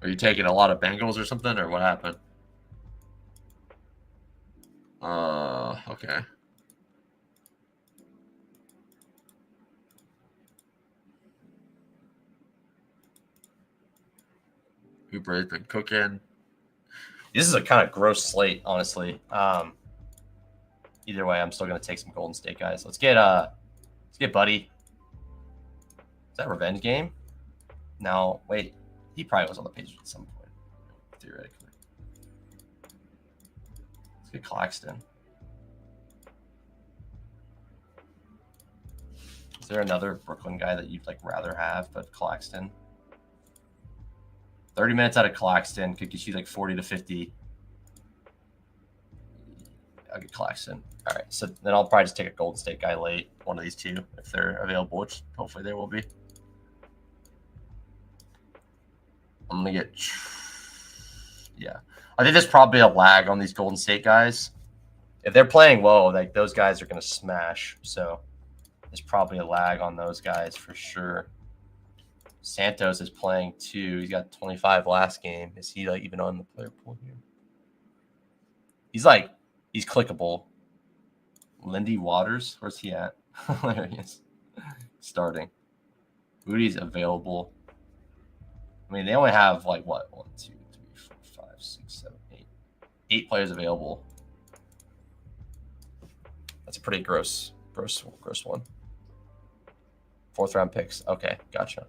Are you taking a lot of Bengals or something, or what happened? Okay. Uber's been cooking. This is a kind of gross slate, honestly. Either way, I'm still gonna take some Golden State guys. Let's get Buddy. Is that a revenge game? No, wait. He probably was on the page at some point, theoretically. Let's get Claxton. Is there another Brooklyn guy that you'd like rather have but Claxton? 30 minutes out of Claxton could get you like 40 to 50. I'll get Claxton. All right, so then I'll probably just take a Golden State guy late, one of these two, if they're available, which hopefully they will be. I'm going to get, yeah. I think there's probably a lag on these Golden State guys. If they're playing well, like those guys are going to smash. So there's probably a lag on those guys for sure. Santos is playing too. He's got 25 last game. Is he like even on the player pool here? He's clickable. Lindy Waters, where's he at? There he is. Starting. Moody's available. I mean, they only have like what? 1, 2, 3, 4, 5, 6, 7, 8. 8 players available. That's a pretty gross one. 4th round picks. Okay, gotcha.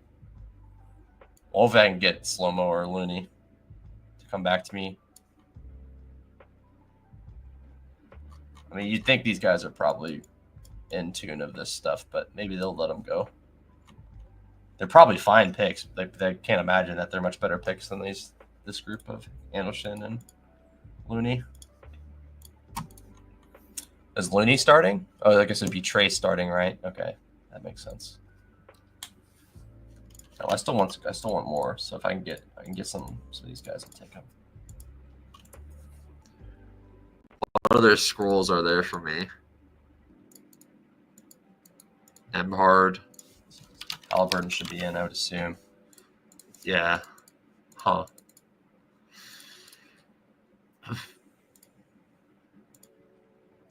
Well, if I can get Slow-Mo or Looney to come back to me. I mean, you'd think these guys are probably in tune of this stuff, but maybe they'll let them go. They're probably fine picks. They can't imagine that they're much better picks than this group of Anderson and Looney. Is Looney starting? Oh, I guess it'd be Trey starting, right? Okay, that makes sense. No, I still want more. So if I can get some of these guys, I'll take them. What other scrolls are there for me? Emhard. Halliburton should be in, I would assume. Yeah. Huh.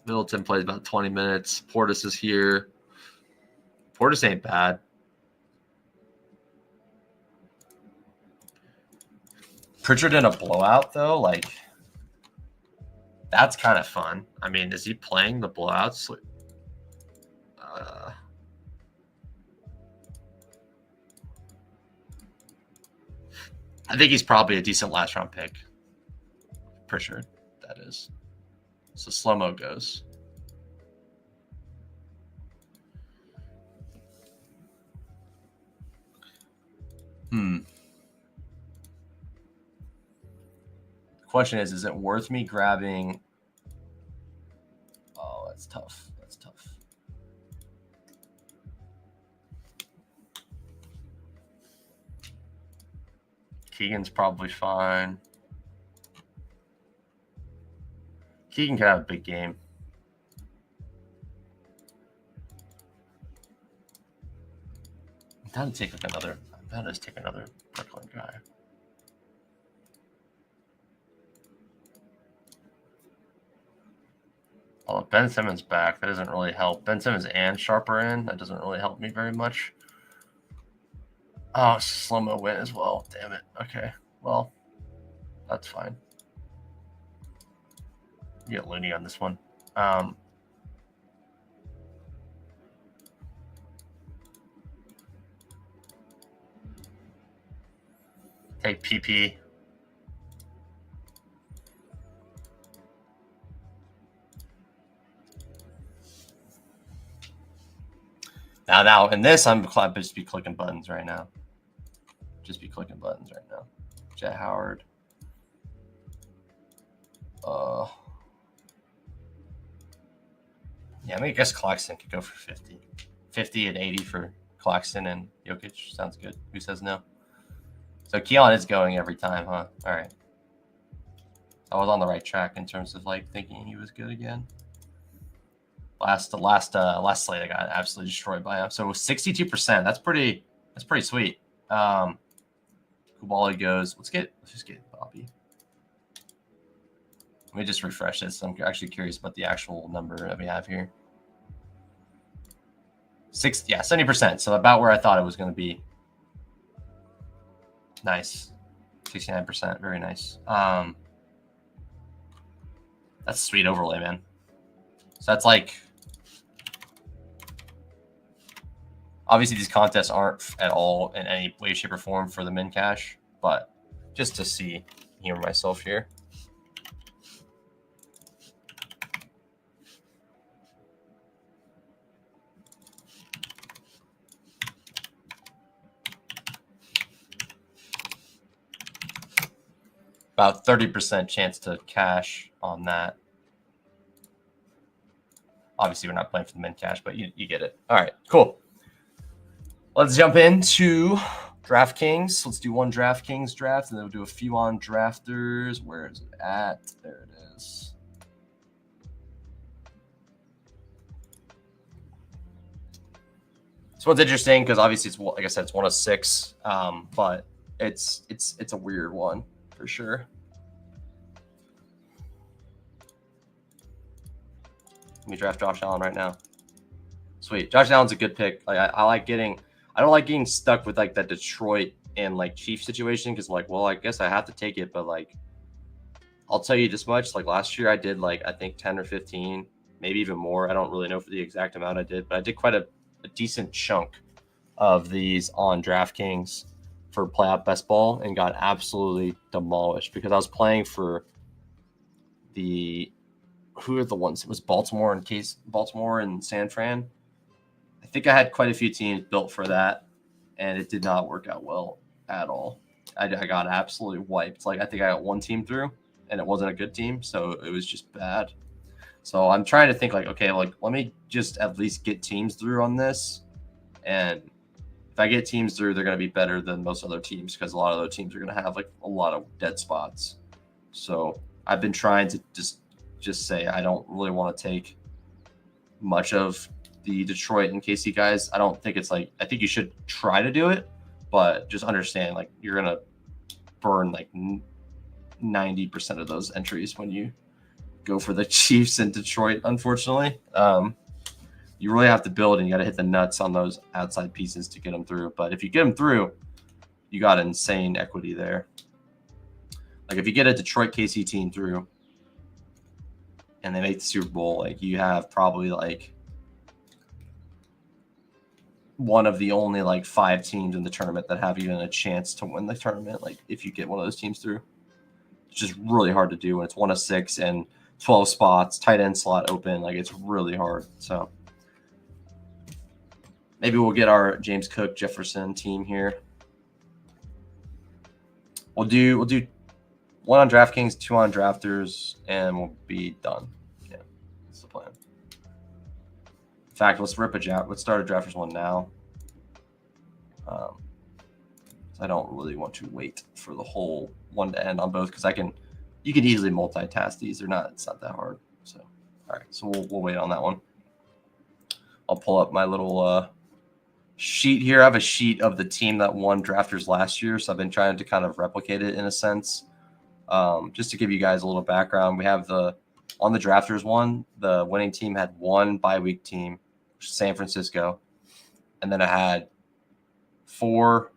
Middleton plays about 20 minutes. Portis is here. Portis ain't bad. Pritchard in a blowout, though, like, that's kind of fun. I mean, is he playing the blowouts? I think he's probably a decent last-round pick. Pritchard, that is. So Slow-Mo goes. The question is it worth me grabbing? Oh, that's tough. That's tough. Keegan's probably fine. Keegan could have a big game. I'm down to take another Brooklyn guy. Well, if Ben Simmons back, that doesn't really help. Ben Simmons and Sharper in, that doesn't really help me very much. Oh, Slow-Mo win as well. Damn it. Okay. Well, that's fine. You get Looney on this one. Take PP. Now, in this, I'm just be clicking buttons right now. Just be clicking buttons right now. Jet Howard. Yeah, I mean, I guess Claxton could go for 50. 50 and 80 for Claxton and Jokic. Sounds good. Who says no? So Keelan is going every time, huh? All right. I was on the right track in terms of like thinking he was good again. Last slate I got absolutely destroyed by him. So 62%. That's pretty sweet. Kubali goes. Let's just get Bobby. Let me just refresh this. I'm actually curious about the actual number that we have here. 70%. So about where I thought it was going to be. Nice. 69%. Very nice. That's a sweet overlay, man. So that's like, obviously these contests aren't at all in any way, shape, or form for the min cash, but just to humor myself here. About 30% chance to cash on that. Obviously, we're not playing for the min cash, but you get it. All right, cool. Let's jump into DraftKings. Let's do one DraftKings draft, and then we'll do a few on drafters. Where is it at? There it is. This one's interesting because obviously it's, like I said, it's 1 of 6, but it's a weird one for sure. Let me draft Josh Allen right now. Sweet. Josh Allen's a good pick. Like I don't like getting stuck with like that Detroit and like Chiefs situation because like, well, I guess I have to take it, but like I'll tell you this much. Like last year I did like I think 10 or 15, maybe even more. I don't really know for the exact amount I did, but I did quite a decent chunk of these on DraftKings for playoff best ball and got absolutely demolished because I was playing for who are the ones? It was Baltimore and San Fran. I think I had quite a few teams built for that, and it did not work out well at all. I got absolutely wiped. Like I think I got one team through, and it wasn't a good team, so it was just bad. So I'm trying to think like, okay, like let me just at least get teams through on this, and if I get teams through, they're going to be better than most other teams because a lot of other teams are going to have like a lot of dead spots. So I've been trying to just say I don't really want to take much of the Detroit and KC guys. I don't think it's like, I think you should try to do it, but just understand like you're going to burn like 90% of those entries when you go for the Chiefs and Detroit, unfortunately. You really have to build and you got to hit the nuts on those outside pieces to get them through. But if you get them through, you got insane equity there. Like if you get a Detroit KC team through and they make the Super Bowl, like you have probably like one of the only like 5 teams in the tournament that have even a chance to win the tournament. Like if you get one of those teams through, it's just really hard to do when it's 1 of 6 and 12 spots, tight end slot open. Like it's really hard. So maybe we'll get our James Cook Jefferson team here. We'll do 1 on DraftKings, 2 on drafters, and we'll be done. Yeah, that's the plan. In fact, let's start a drafters one now. I don't really want to wait for the whole one to end on both because you can easily multitask these. It's not that hard. So, all right, so we'll wait on that one. I'll pull up my little sheet here. I have a sheet of the team that won drafters last year, so I've been trying to kind of replicate it in a sense. Just to give you guys a little background, we have on the drafters one, the winning team had 1 bye week team, which is San Francisco, and then I had 5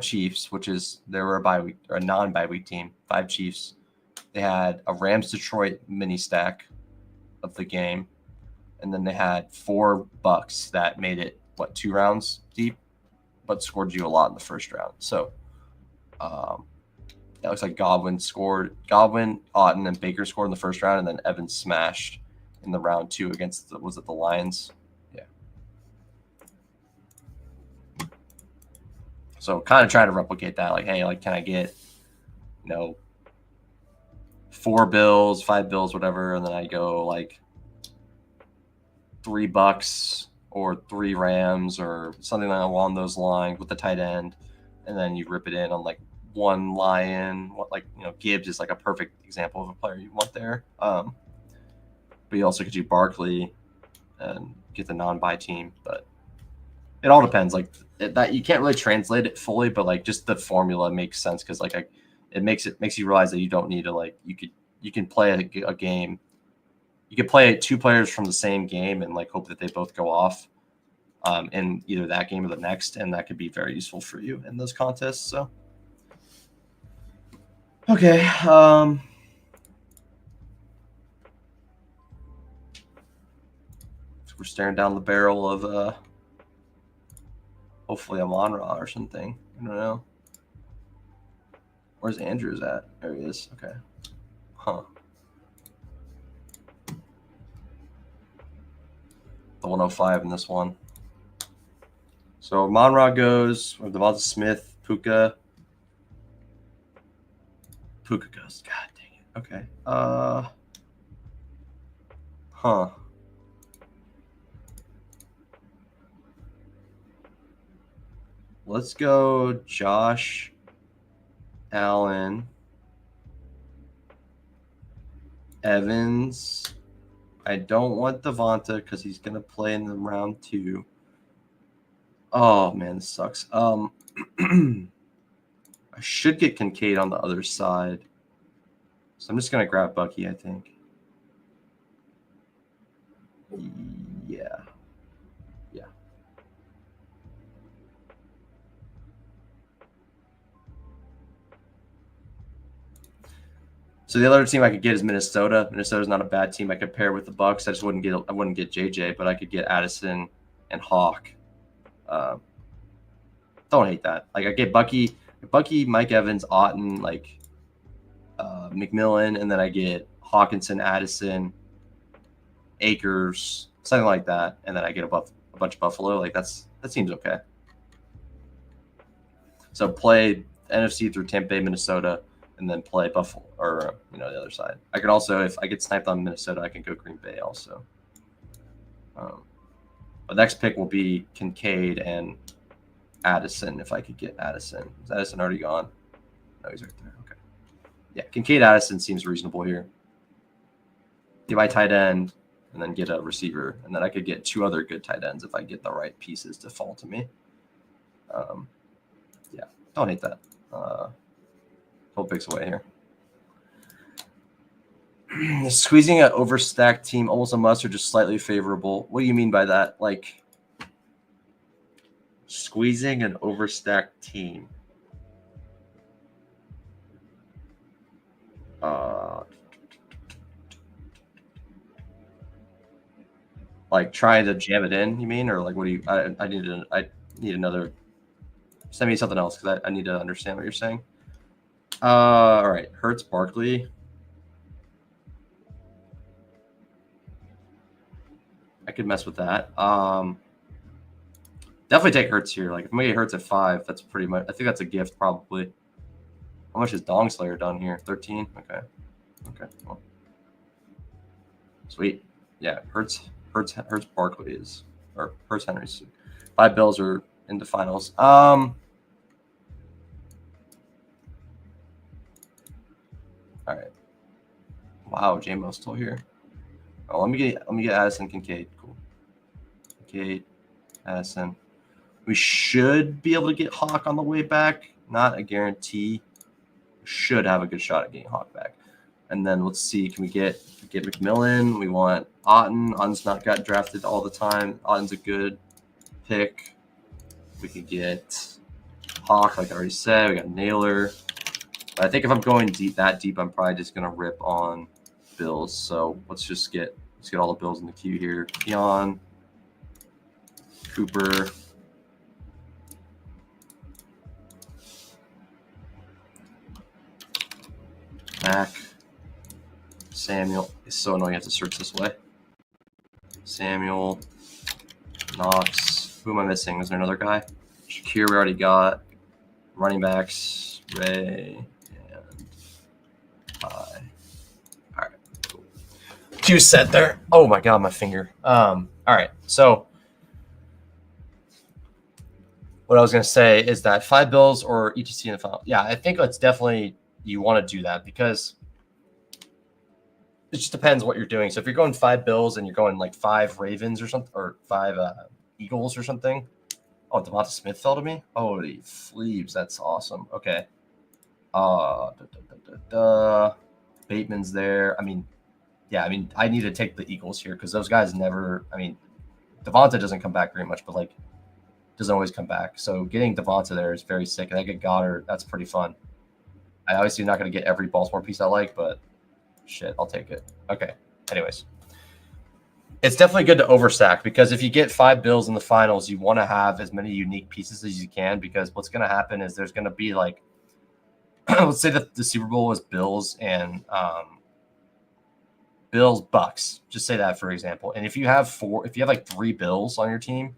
Chiefs, which is they were a bye week or a non-bye week team. 5 Chiefs. They had a Rams Detroit mini stack of the game, and then they had 4 Bucks that made it 2 rounds deep, but scored you a lot in the first round. So that looks like Godwin, Otten, and Baker scored in the first round, and then Evans smashed in the round 2 against the Lions. Yeah. So kind of trying to replicate that. Like, hey, like, can I get, 4 bills, 5 bills, whatever, and then I go like $3 or 3 Rams or something along those lines with the tight end, and then you rip it in on like 1 Lion. Gibbs is like a perfect example of a player you want there. But you also could do Barkley and get the non-buy team. But it all depends. Like that, you can't really translate it fully, but like just the formula makes sense because like it makes you realize that you don't need to you can play a game. You could play 2 players from the same game and like hope that they both go off in either that game or the next, and that could be very useful for you in those contests. So, okay. We're staring down the barrel of hopefully a Monra or something. I don't know. Where's Andrews at? There he is. Okay. Huh. The 105 in this one. So Monra goes with Devonta Smith, Puka. Puka goes. God dang it. Okay. Huh. Let's go Josh Allen, Evans. I don't want Devonta because he's going to play in the round 2. Oh, man, this sucks. I should get Kincaid on the other side. So I'm just going to grab Bucky, I think. Yeah. So the other team I could get is Minnesota. Minnesota's not a bad team. I could pair with the Bucks. I wouldn't get JJ, but I could get Addison and Hawk. Don't hate that. Like I get Bucky, Mike Evans, Otton, like McMillan, and then I get Hawkinson, Addison, Akers, something like that, and then I get a bunch of Buffalo. Like that seems okay. So play NFC through Tampa Bay, Minnesota, and then play Buffalo or the other side. I could also, if I get sniped on Minnesota, I can go Green Bay also. The next pick will be Kincaid and Addison if I could get Addison. Is Addison already gone? No, he's right there. Okay. Yeah, Kincaid Addison seems reasonable here. Get my tight end and then get a receiver, and then I could get 2 other good tight ends if I get the right pieces to fall to me. Yeah, don't hate that. Couple picks away here. Squeezing an overstacked team, almost a must or just slightly favorable. What do you mean by that? Like squeezing an overstacked team. Like trying to jam it in, you mean? Or like what do you I need another, send me something else because I need to understand what you're saying. All right, Hurts, Barkley. I could mess with that. Definitely take Hurts here. Like if I'm gonna get Hurts at 5, that's pretty much. I think that's a gift probably. How much is Dong Slayer done here? 13. Okay. Well. Sweet. Yeah, Hurts Barkley is, or Hurts Henry's. 5 bills are in the finals. All right. Wow, J-Mo's still here. Oh, let me get Addison, Kincaid. Cool. Kincaid, Addison. We should be able to get Hawk on the way back. Not a guarantee. Should have a good shot at getting Hawk back. And then let's see, can we get McMillan? We want Otton. Otton's not got drafted all the time. Otton's a good pick. We could get Hawk, like I already said. We got Naylor. But I think if I'm going that deep, I'm probably just gonna rip on Bills. So let's get all the Bills in the queue here. Keon, Cooper, Mac, Samuel. It's so annoying I have to search this way. Samuel, Knox. Who am I missing? Is there another guy? Shakir we already got. Running backs, Ray and I. All right, cool. Q set there. Oh my god, my finger. All right, so what I was gonna say is that 5 bills or ETC in the final. Yeah, I think it's definitely you want to do that because it just depends what you're doing. So if you're going 5 bills and you're going like 5 Ravens or something, or 5 Eagles or something. Oh, Devonta Smith fell to me. Holy fleebs, that's awesome. Okay. Bateman's there. I mean, yeah, I mean, I need to take the Eagles here because those guys never. I mean, Devonta doesn't come back very much, but like doesn't always come back. So getting Devonta there is very sick. And I get Goddard. That's pretty fun. I obviously not going to get every Baltimore piece I like, but shit, I'll take it. Okay. Anyways, it's definitely good to overstack because if you get 5 bills in the finals, you want to have as many unique pieces as you can because what's going to happen is there's going to be like, let's say that the Super Bowl was Bills and Bills Bucks. Just say that for example. And if you have like 3 bills on your team,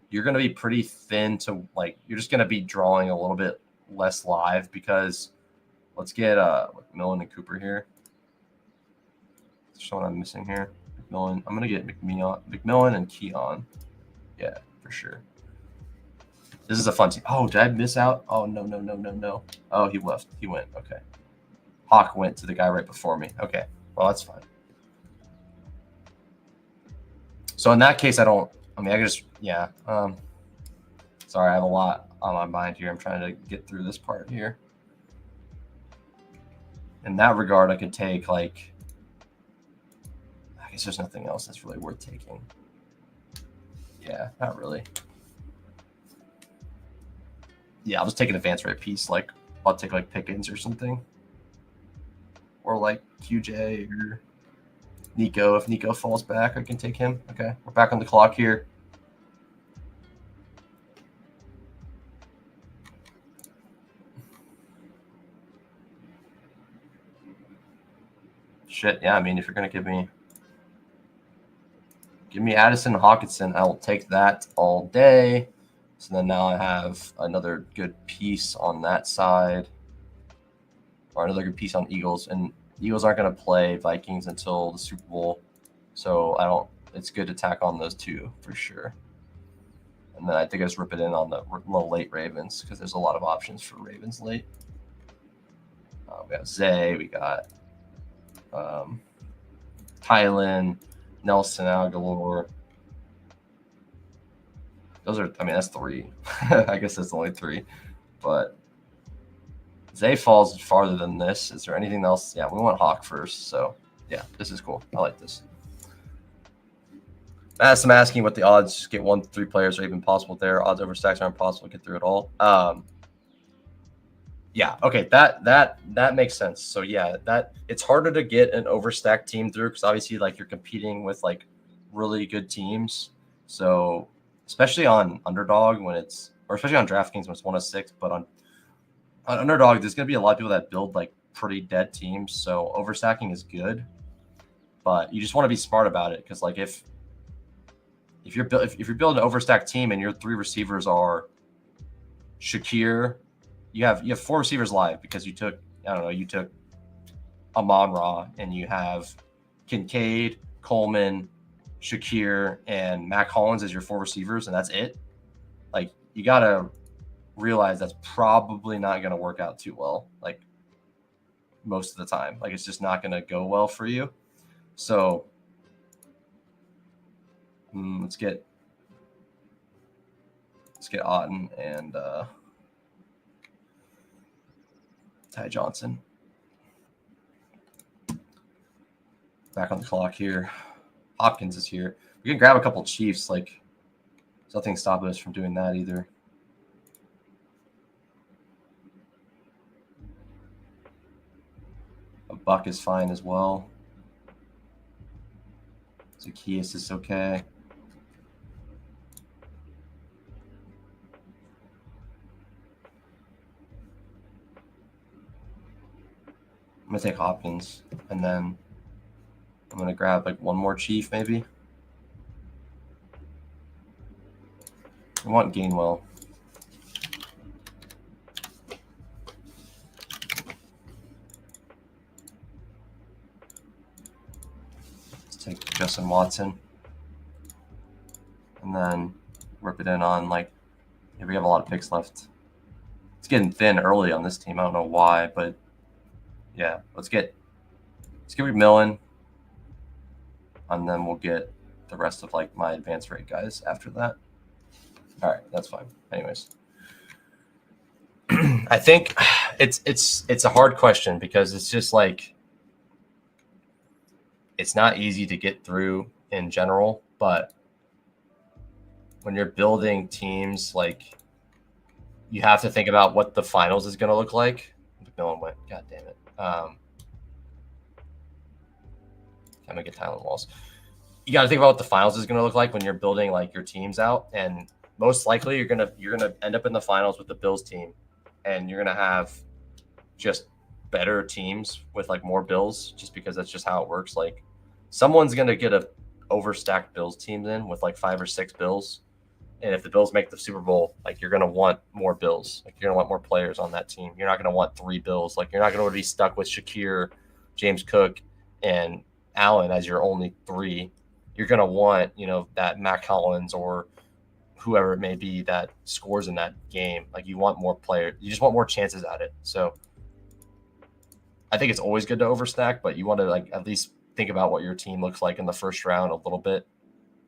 you're going to be pretty thin to like, you're just going to be drawing a little bit less live because let's get McMillan and Cooper here. That's what I'm missing here. McMillan. I'm going to get McMillan and Keon. Yeah, for sure. This is a fun team. Oh, did I miss out? Oh, no. Oh, he left. He went. Okay. Hawk went to the guy right before me. Okay. Well, that's fine. So in that case, I can just, yeah. Sorry, I have a lot on my mind here. I'm trying to get through this part here. In that regard, I could take like, I guess there's nothing else that's really worth taking. Yeah, not really. Yeah, I'll just take an advanced rate piece. Like, I'll take like Pickens or something. Or like QJ or Nico. If Nico falls back, I can take him. Okay, we're back on the clock here. Shit, yeah, I mean, if you're going to give me Addison Hawkinson, I will take that all day. So then now I have another good piece on that side. Or another good piece on Eagles. And Eagles aren't going to play Vikings until the Super Bowl. So it's good to tack on those two for sure. And then I think I just rip it in on the late Ravens because there's a lot of options for Ravens late. We got Zay, we got Tylen, Nelson Aguilar. Those are, I mean, that's 3. I guess that's only 3. But Zay falls farther than this. Is there anything else? Yeah, we want Hawk first. So, yeah, this is cool. I like this. I'm asking what the odds just get 1 to 3 players are even possible there. Odds over stacks aren't possible to get through it all. Yeah, okay, that makes sense. So yeah, that it's harder to get an overstacked team through because obviously like you're competing with like really good teams. So especially on Underdog or especially on DraftKings when it's 1 of 6, but on Underdog there's gonna be a lot of people that build like pretty dead teams. So overstacking is good, but you just want to be smart about it because like if you're building an overstacked team and your 3 receivers are Shakir. You have 4 receivers live because you took Amon-Ra and you have Kincaid, Coleman, Shakir, and Mac Hollins as your 4 receivers, and that's it. Like you gotta realize that's probably not gonna work out too well, like most of the time. Like it's just not gonna go well for you. So let's get Otten and Ty Johnson. Back on the clock here. Hopkins is here. We can grab a couple Chiefs. Like, there's nothing stopping us from doing that either. A Buck is fine as well. Zacchaeus is okay. I'm going to take Hopkins, and then I'm going to grab like 1 more Chief maybe. I want Gainwell. Justin Watson. And then rip it in on, like, yeah, we have a lot of picks left. It's getting thin early on this team. I don't know why, but yeah, let's get McMillan, and then we'll get the rest of like my advanced rate guys after that. All right, that's fine. Anyways, I think it's a hard question because it's just like it's not easy to get through in general, but when you're building teams, like you have to think about what the finals is going to look like. McMillan went, God damn it. I'm gonna get Tylen Walls. You got to think about what the finals is going to look like when you're building like your teams out, and most likely you're gonna end up in the finals with the Bills team, and you're gonna have just better teams with like more Bills, just because that's just how it works. Like someone's gonna get a overstacked Bills teams in with like 5 or 6 Bills, and if the Bills make the Super Bowl, like you're gonna want more Bills. Like you're gonna want more players on that team. You're not gonna want 3 Bills. Like you're not gonna be stuck with Shakir, James Cook, and Allen as your only 3. You're going to want, that Mac Hollins or whoever it may be that scores in that game. Like you want more players. You just want more chances at it. So I think it's always good to overstack, but you want to like at least think about what your team looks like in the first round a little bit,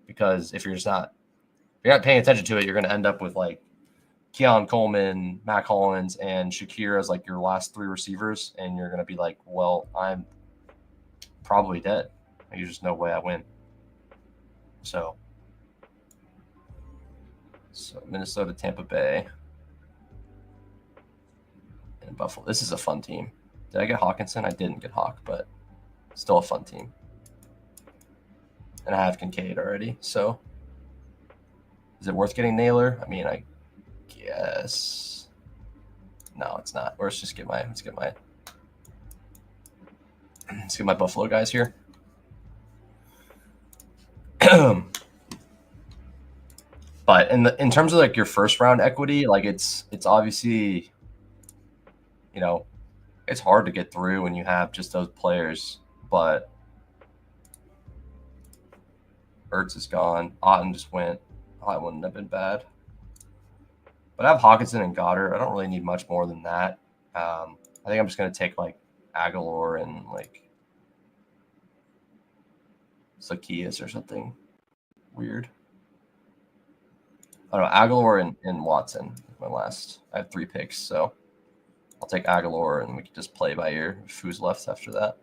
because if you're not paying attention to it, you're going to end up with like Keon Coleman, Mac Hollins, and Shakir as like your last 3 receivers. And you're going to be like, well, I'm probably dead. There's just no way I win. So Minnesota, Tampa Bay, and Buffalo. This is a fun team. Did I get Hawkinson? I didn't get Hawk, but still a fun team. And I have Kincaid already. So is it worth getting Naylor? I mean, I guess. No, it's not. Or let's get my Buffalo guys here. But in terms of like your first round equity, like it's obviously, it's hard to get through when you have just those players. But Ertz is gone. Otten just went. That wouldn't have been bad. But I have Hawkinson and Goddard. I don't really need much more than that. I think I'm just going to take like Aguilar and like Zacchaeus or something weird. I don't know, Aguilar and Watson. My last. I have 3 picks, so I'll take Aguilar and we can just play by ear who's left after that.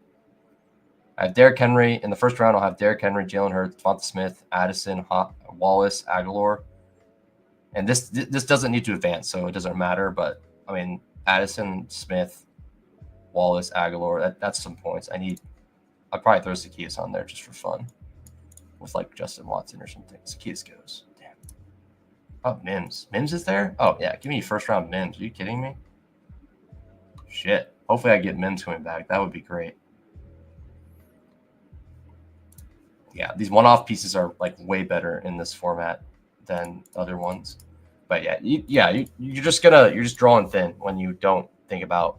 I have Derrick Henry. In the first round, I'll have Derrick Henry, Jalen Hurts, Devonta Smith, Addison, Wallace, Aguilar. And this doesn't need to advance, so it doesn't matter. But, I mean, Addison, Smith, Wallace, Aguilar, that's some points. I'll probably throw Zacchaeus on there just for fun with, like, Justin Watson or something. Zacchaeus goes. Damn. Oh, Mims. Mims is there? Oh, yeah. Give me first-round Mims. Are you kidding me? Shit. Hopefully I get Mims coming back. That would be great. Yeah, these one-off pieces are, like, way better in this format than other ones. But you're just drawing thin when you don't think about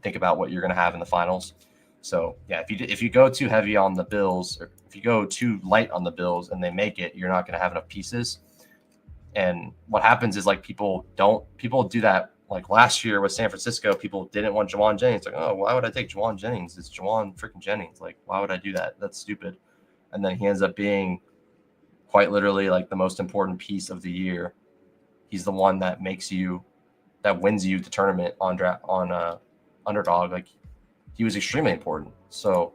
what you're going to have in the finals. So yeah, if you go too heavy on the Bills, or if you go too light on the Bills and they make it, you're not going to have enough pieces. And what happens is like people do that. Like last year with San Francisco, people didn't want Juwan Jennings. Like, oh, why would I take Juwan Jennings? It's Juwan freaking Jennings. Like, why would I do that? That's stupid. And then he ends up being quite literally like the most important piece of the year. He's the one that wins you the tournament on Underdog. Like he was extremely important. So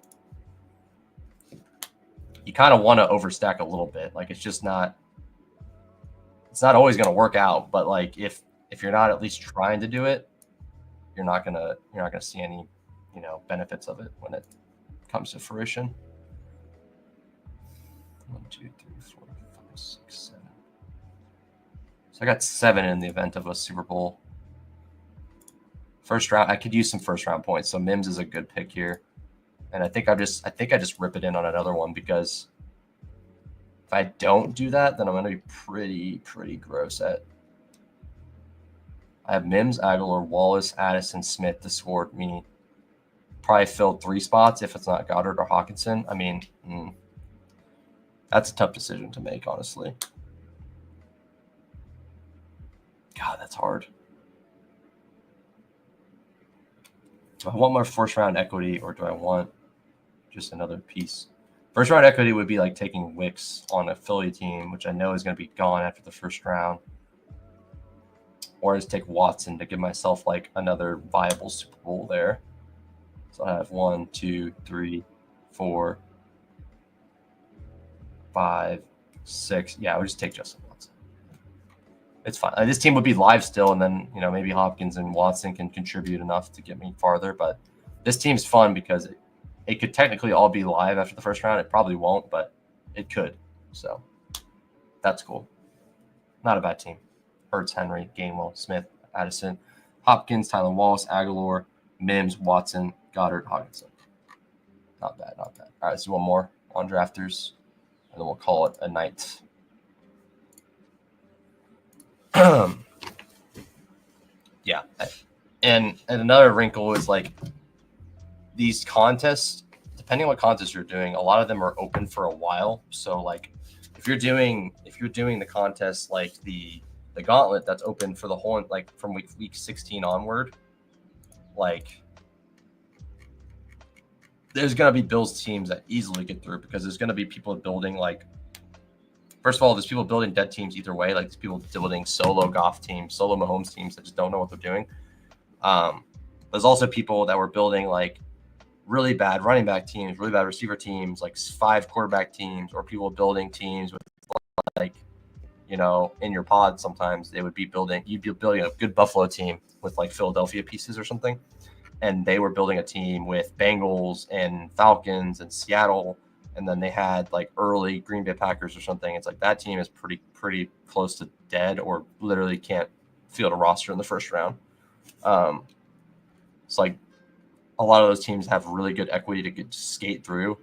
you kind of want to overstack a little bit. Like it's not always going to work out, but like if you're not at least trying to do it, you're not going to see any, benefits of it when it comes to fruition. 1, 2, 3, 4, 5, 6, 7. So I got 7 in the event of a Super Bowl. First round, I could use some first round points. So Mims is a good pick here. And I think I just rip it in on another one, because if I don't do that, then I'm going to be pretty gross at. I have Mims, Aguilar, Wallace, Addison, Smith to score me. Probably filled 3 spots if it's not Goddard or Hawkinson. I mean, That's a tough decision to make, honestly. God, that's hard. Do I want more first round equity or do I want just another piece? First round equity would be like taking Wicks on a Philly team, which I know is going to be gone after the first round. Or just take Watson to give myself like another viable Super Bowl there. So I have 1, 2, 3, 4, 5, 6. Yeah, I would just take Justin Watson. It's fine. This team would be live still, and then maybe Hopkins and Watson can contribute enough to get me farther. But this team's fun because it could technically all be live after the first round. It probably won't, but it could. So that's cool. Not a bad team. Hurts, Henry, Gainwell, Smith, Addison, Hopkins, Tyler Wallace, Aguilar, Mims, Watson, Goddard, Hawkinson. Not bad, not bad. All right, let's do one more on drafters, and then we'll call it a night. Yeah. And another wrinkle is like these contests, depending on what contest you're doing, a lot of them are open for a while. So like if you're doing the contest like the gauntlet that's open for the whole, like from week 16 onward, like there's going to be Bills teams that easily get through because there's going to be people building like, first of all, there's people building dead teams either way. Like there's people building solo Goff teams, solo Mahomes teams that just don't know what they're doing. There's also people that were building like really bad running back teams, really bad receiver teams, like 5 quarterback teams, or people building teams with like, in your pod sometimes you'd be building a good Buffalo team with like Philadelphia pieces or something. And they were building a team with Bengals and Falcons and Seattle. And then they had like early Green Bay Packers or something. It's like that team is pretty close to dead or literally can't field a roster in the first round. It's like a lot of those teams have really good equity to skate through.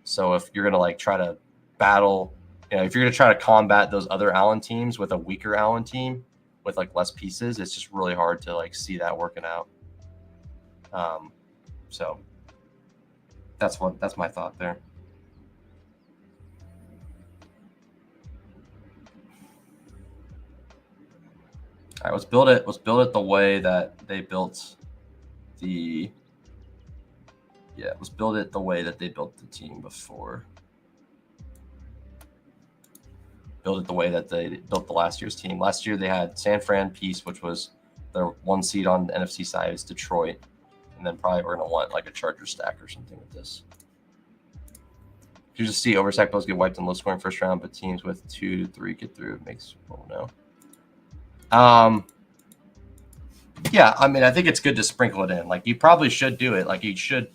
So if you're going to like try to battle, if you're going to try to combat those other Allen teams with a weaker Allen team with like less pieces, it's just really hard to like see that working out. So that's my thought there. All right, let's build it. Let's build it the way that they built the. Yeah, let's build it the way that they built the team before. Build it the way that they built the last year's team. Last year they had San Fran piece, which was their 1 seed on the NFC side is Detroit, and then probably we're gonna want like a Charger stack or something with this. You just see overstack bills get wiped in low scoring first round, but teams with 2 to 3 get through. It makes no. Yeah, I mean, I think it's good to sprinkle it in. Like you probably should do it. Like you should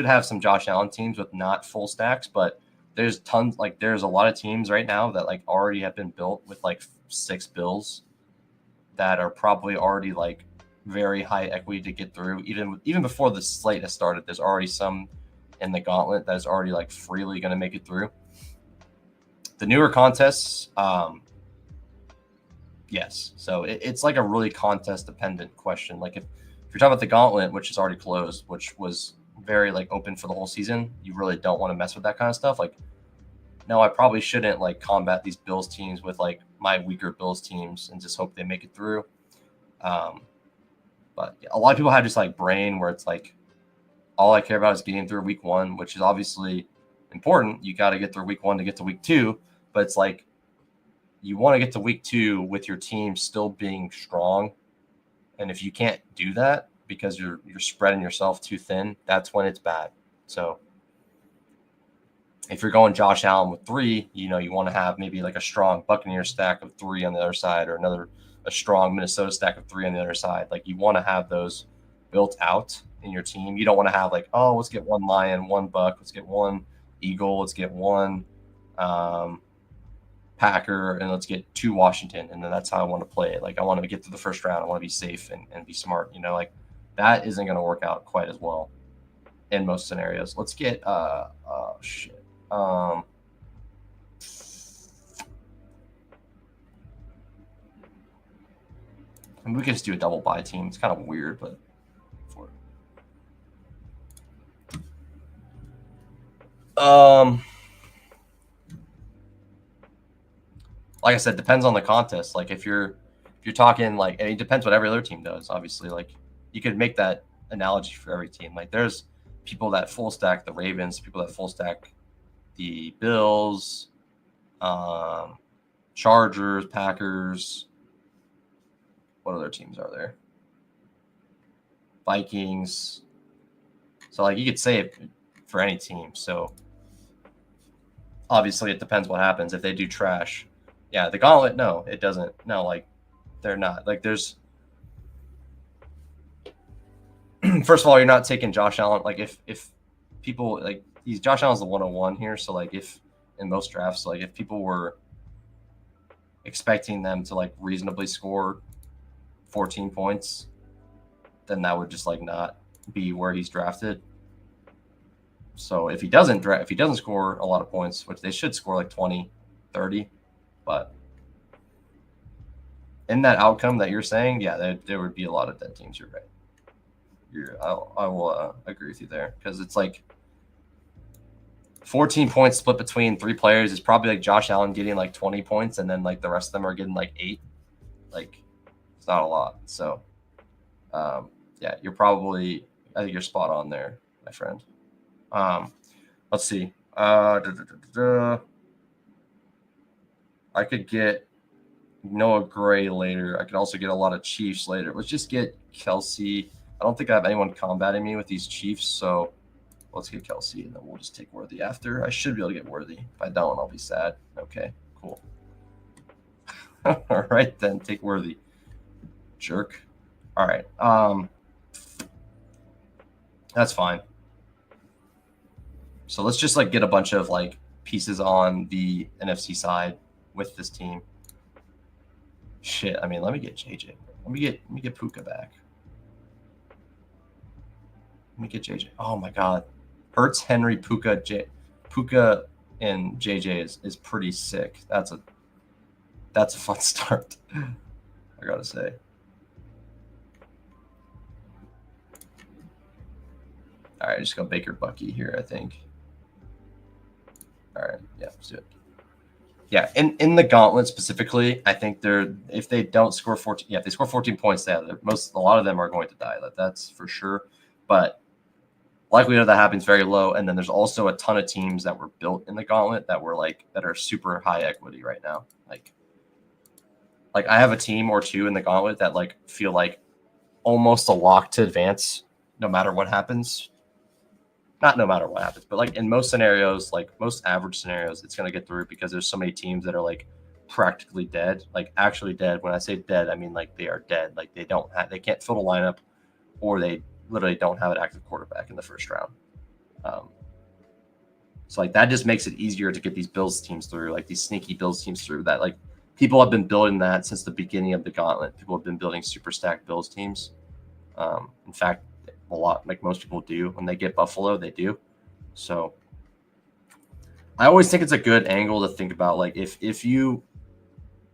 have some Josh Allen teams with not full stacks, but there's tons. Like there's a lot of teams right now that like already have been built with like 6 Bills that are probably already like very high equity to get through. Even before the slate has started, there's already some in the gauntlet that is already like freely going to make it through. The newer contests, yes. So it's like a really contest dependent question. Like if you're talking about the gauntlet, which is already closed, which was very like open for the whole season, you really don't want to mess with that kind of stuff. Like, no, I probably shouldn't like combat these Bills teams with like my weaker Bills teams and just hope they make it through. But a lot of people have just like brain where it's like, all I care about is getting through week 1, which is obviously important. You got to get through week 1 to get to week 2, but it's like, you want to get to week 2 with your team still being strong. And if you can't do that because you're spreading yourself too thin, that's when it's bad. So if you're going Josh Allen with 3, you want to have maybe like a strong Buccaneer stack of 3 on the other side, or a strong Minnesota stack of 3 on the other side. Like you want to have those built out in your team. You don't want to have like, oh, let's get 1 Lion, 1 Buck, let's get 1 Eagle, let's get 1 Packer, and let's get 2 Washington. And then that's how I want to play it. Like I want to get to the first round. I want to be safe and be smart. Like that isn't going to work out quite as well in most scenarios. Let's get shit. And we could just do a double buy team. It's kind of weird, but for it. like I said, depends on the contest. Like if you're talking like, and it depends what every other team does. Obviously, like you could make that analogy for every team. Like there's people that full stack the Ravens, people that full stack the Bills, Chargers, Packers. What other teams are there? Vikings. So like you could say it for any team. So obviously it depends what happens if they do trash. Yeah, the gauntlet, no, it doesn't. No, like they're not. Like there's first of all, you're not taking Josh Allen. Like if people like Josh Allen's the 101 here. So like if in most drafts, like if people were expecting them to like reasonably score 14 points, then that would just like not be where he's drafted. So if he doesn't score a lot of points, which they should score like 20, 30, but in that outcome that you're saying, yeah, there would be a lot of dead teams. You're right. I will agree with you there because it's like 14 points split between 3 players is probably like Josh Allen getting like 20 points and then like the rest of them are getting like 8. Like it's not a lot. So yeah, you're probably, I think you're spot on there, my friend. Let's see. I could get Noah Gray later. I could also get a lot of Chiefs later. Let's just get Kelsey. I don't think I have anyone combating me with these Chiefs, so let's get Kelsey, and then we'll just take Worthy after. I should be able to get Worthy. If I don't, I'll be sad. Okay, cool. All right, then. Take Worthy. Jerk. All right. That's fine. So let's just like get a bunch of like pieces on the NFC side with this team. Shit. I mean, let me get JJ. Let me get Puka back. Let me get JJ. Oh my God. Hurts, Henry, Puka, and JJ is pretty sick. That's a fun start. I gotta say. All right, just go Baker Bucky here, I think. All right, yeah, let's do it. Yeah, in the gauntlet specifically, I think if they don't score 14, if they score 14 points, a lot of them are going to die. That's for sure. But likelihood of that happens very low. And then there's also a ton of teams that were built in the gauntlet that are super high equity right now. Like I have a team or two in the gauntlet that like feel like almost a lock to advance no matter what happens. Not no matter what happens, but like in most scenarios, like most average scenarios, it's going to get through because there's so many teams that are like practically dead, like actually dead. When I say dead, I mean like they are dead. Like they can't fill the lineup, or they literally don't have an active quarterback in the first round. So like that just makes it easier to get these Bills teams through, like these sneaky Bills teams through. That like people have been building that since the beginning of the gauntlet. People have been building super stacked Bills teams. In fact, a lot, like most people do when they get Buffalo, they do. So I always think it's a good angle to think about. Like if you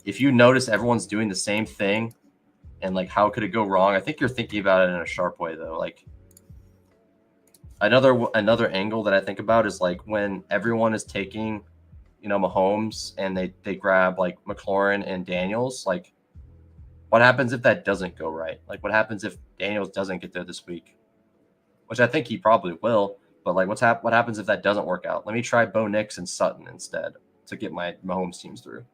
notice everyone's doing the same thing and like how could it go wrong? I think you're thinking about it in a sharp way though. Like another angle that I think about is like when everyone is taking, Mahomes and they grab like McLaurin and Daniels, like what happens if that doesn't go right? Like what happens if Daniels doesn't get there this week? Which I think he probably will, but like what happens if that doesn't work out? Let me try Bo Nix and Sutton instead to get my Mahomes teams through.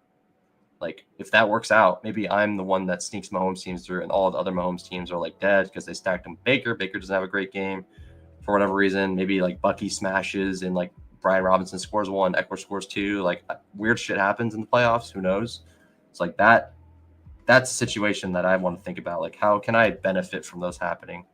Like if that works out, maybe I'm the one that sneaks Mahomes teams through, and all the other Mahomes teams are like dead because they stacked him. Baker doesn't have a great game for whatever reason. Maybe like Bucky smashes and like Brian Robinson scores 1, Eckler scores 2. Like weird shit happens in the playoffs. Who knows? It's like that. That's a situation that I want to think about. Like how can I benefit from those happening?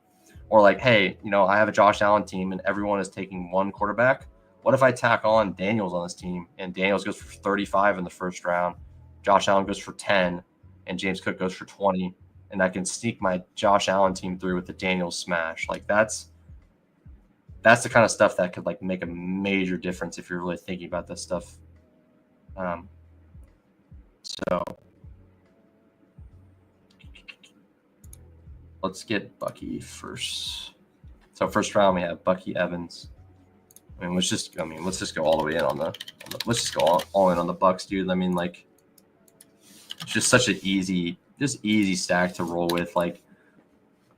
Or like, hey, I have a Josh Allen team and everyone is taking one quarterback. What if I tack on Daniels on this team and Daniels goes for 35 in the first round, Josh Allen goes for 10, and James Cook goes for 20, and I can sneak my Josh Allen team through with the Daniels smash? Like that's the kind of stuff that could like make a major difference if you're really thinking about this stuff. So let's get Bucky first. So first round we have Bucky Evans. Let's just go all the way in on let's just go all in on the Bucks, dude. I mean, like just such an easy stack to roll with. Like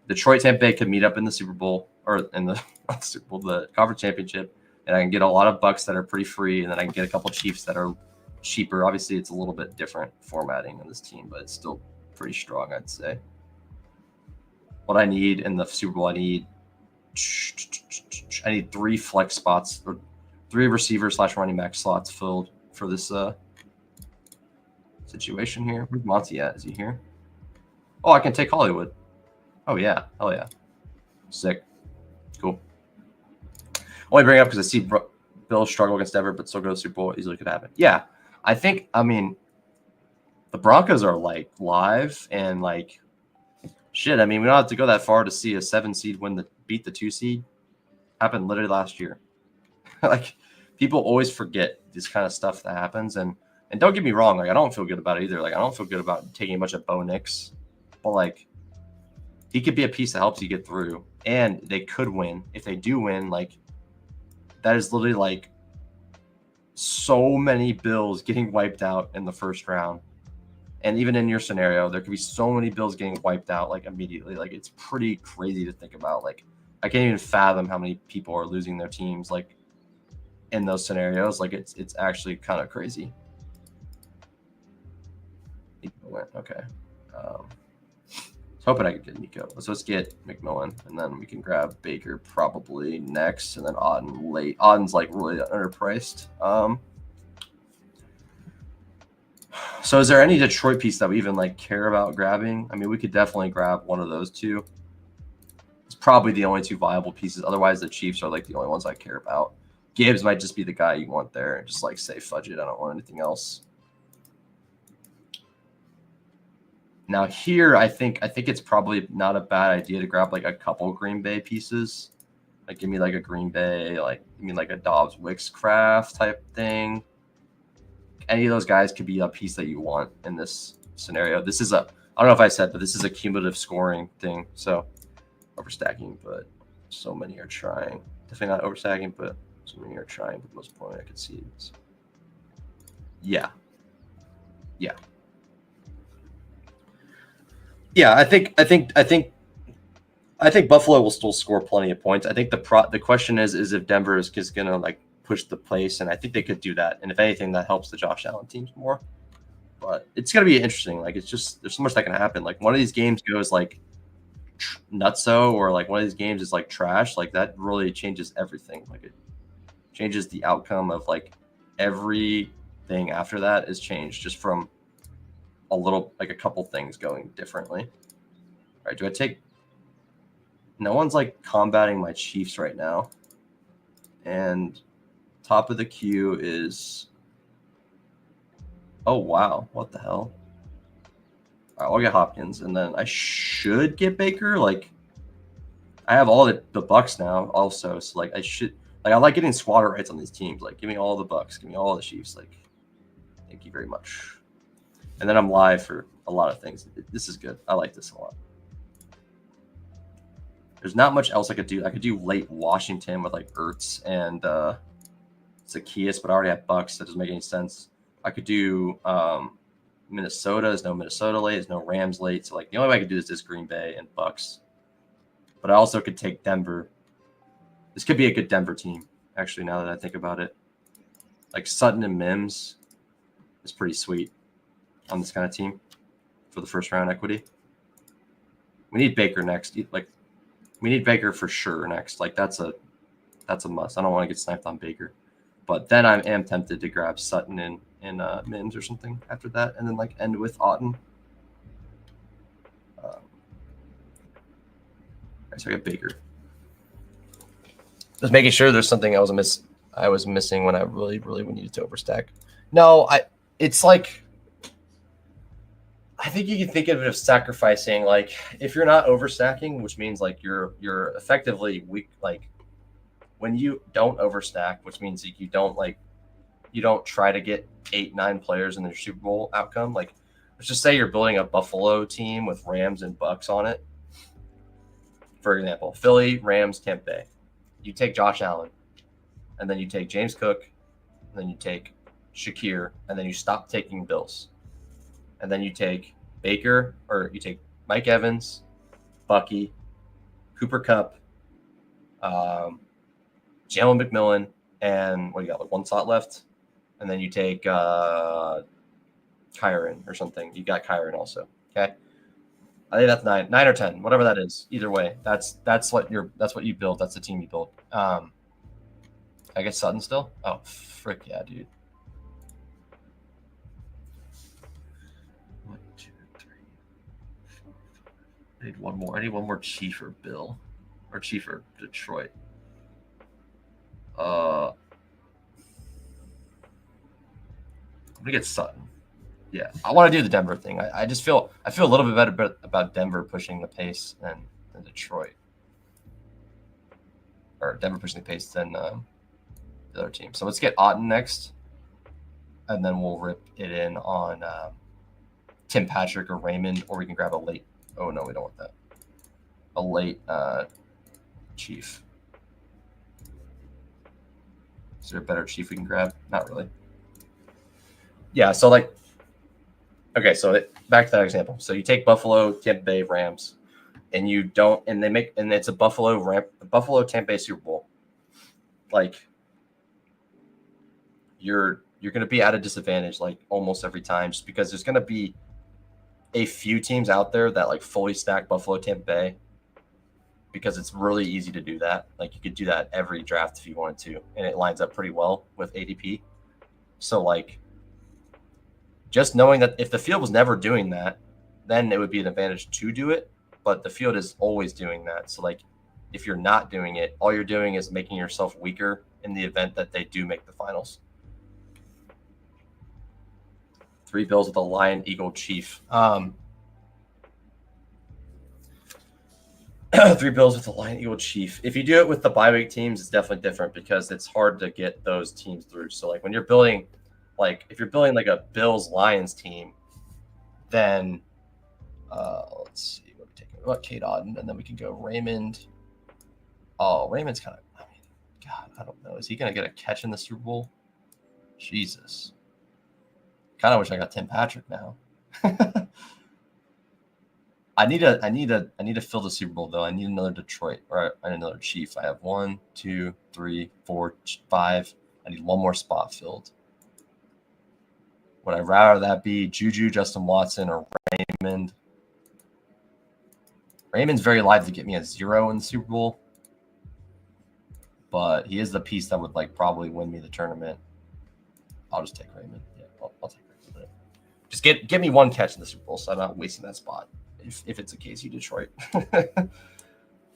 Detroit, Tampa Bay could meet up in the Super Bowl or in the Super Bowl, the conference championship, and I can get a lot of Bucks that are pretty free, and then I can get a couple Chiefs that are cheaper. Obviously, it's a little bit different formatting on this team, but it's still pretty strong, I'd say. What I need in the Super Bowl, I need 3 flex spots or 3 receiver / running back slots filled for this situation here. Where's Monty at? Is he here? Oh, I can take Hollywood. Oh yeah, hell yeah, sick, cool. Only bring it up because I see Bills struggle against Denver, but still go to the Super Bowl. Easily could happen. Yeah, I mean, the Broncos are like live and like shit. I mean, we don't have to go that far to see a 7 seed beat the 2 seed. Happened literally last year. Like people always forget this kind of stuff that happens, and don't get me wrong, like I don't feel good about it either. Like I don't feel good about taking a bunch of Bo Nix, but like he could be a piece that helps you get through, and they could win. If they do win, like that is literally like so many Bills getting wiped out in the first round. And even in your scenario, there could be so many Bills getting wiped out like immediately. Like it's pretty crazy to think about. Like I can't even fathom how many people are losing their teams like in those scenarios. Like it's actually kind of crazy. Okay. I was hoping I could get Nico. Let's get McMillan, and then we can grab Baker probably next, and then Auden late. Auden's like really underpriced. So is there any Detroit piece that we even like care about grabbing? I mean, we could definitely grab one of those 2. It's probably the only 2 viable pieces. Otherwise, the Chiefs are like the only ones I care about. Gibbs might just be the guy you want there. Just like safe budget. I don't want anything else. Now here, I think it's probably not a bad idea to grab like a couple Green Bay pieces. Like give me like a Green Bay, like give me like a Dobbs Wixcraft type thing. Any of those guys could be a piece that you want in this scenario. This is I don't know if I said, but this is a cumulative scoring thing. So overstacking, but so many are trying. Definitely not overstacking, but so many are trying. But most point I could see is, yeah. I think Buffalo will still score plenty of points. I think the question is if Denver is just gonna like push the place, and I think they could do that. And if anything, that helps the Josh Allen teams more. But it's gonna be interesting. Like it's just there's so much that can happen. Like one of these games goes like nutso, or like one of these games is like trash. Like that really changes everything. Like it changes the outcome of like everything after that is changed just from a little like a couple things going differently. All right, do I take? No one's like combating my Chiefs right now, and top of the queue is. Oh wow, what the hell? All right, I'll get Hopkins, and then I should get Baker. Like, I have all the Bucks now, also. So like, I like getting squatter rights on these teams. Like, give me all the Bucks, give me all the Chiefs. Like, thank you very much. And then I'm live for a lot of things. This is good. I like this a lot. There's not much else I could do. I could do late Washington with like Ertz and Zacchaeus, but I already have Bucks. That doesn't make any sense. I could do Minnesota. There's no Minnesota late. There's no Rams late. So like the only way I could do this is Green Bay and Bucks. But I also could take Denver. This could be a good Denver team, actually, now that I think about it. Like Sutton and Mims is pretty sweet on this kind of team for the first round equity. We need Baker next. Like we need Baker for sure next. Like that's a must. I don't want to get sniped on Baker. But then I am tempted to grab Sutton and Mims or something after that, and then like end with Auden. So I got Baker. Just making sure there's something I was missing when I really needed to overstack. No, it's like I think you can think of it as sacrificing. Like if you're not overstacking, which means like you're effectively weak. Like when you don't overstack, which means like you don't try to get 8-9 players in their Super Bowl outcome. Like let's just say you're building a Buffalo team with Rams and Bucks on it. For example, Philly, Rams, Tampa Bay. You take Josh Allen, and then you take James Cook, and then you take Shakir, and then you stop taking Bills. and then you take Baker, or you take Mike Evans, Bucky, Cooper Kupp, Jalen McMillan, and what do you got? Like one slot left, and then you take Kyron or something. You got Kyron also. Okay, I think that's 9 or 10, whatever that is. Either way, that's what you build. That's the team you build. I guess Sutton still. Oh frick yeah, dude. 1, 2, 3, 4, 5. I need one more. I need one more Chief or Bill, or Chief or Detroit. I'm gonna get Sutton. Yeah, I want to do the Denver thing. I feel a little bit better about Denver pushing the pace than Detroit, or Denver pushing the pace than the other team. So let's get Otten next, and then we'll rip it in on Tim Patrick or Raymond, or we can grab a late. Oh no, we don't want that. A late Chief. Is there a better Chief we can grab? Not really. Yeah, so like, okay, so back to that example. So you take Buffalo, Tampa Bay, Rams, and you don't, and it's a Buffalo Tampa Bay Super Bowl. Like, you're going to be at a disadvantage like almost every time, just because there's going to be a few teams out there that like fully stack Buffalo, Tampa Bay, because it's really easy to do that. Like, you could do that every draft if you wanted to, and it lines up pretty well with ADP. So like, just knowing that if the field was never doing that, then it would be an advantage to do it. But the field is always doing that. So like, if you're not doing it, all you're doing is making yourself weaker in the event that they do make the finals. 3 Bills with a Lion, Eagle, Chief. 3 Bills with a Lion, Eagle, Chief. If you do it with the bye week teams, it's definitely different because it's hard to get those teams through. So like, when you're building, like if you're building like a Bills Lions team, then let's see what we take. What Kate Otten, and then we can go Raymond. Oh, Raymond's kind of. I mean, God, I don't know. Is he gonna get a catch in the Super Bowl? Jesus. Kind of wish I got Tim Patrick now. I need to fill the Super Bowl though. I need another Detroit, or another Chief. I have 1, 2, 3, 4, 5. I need one more spot filled. Would I rather that be Juju, Justin Watson, or Raymond? Raymond's very live to get me a 0 in the Super Bowl, but he is the piece that would like probably win me the tournament. I'll just take Raymond. Yeah, I'll take Raymond. Just get me one catch in the Super Bowl, so I'm not wasting that spot. If it's a KC Detroit.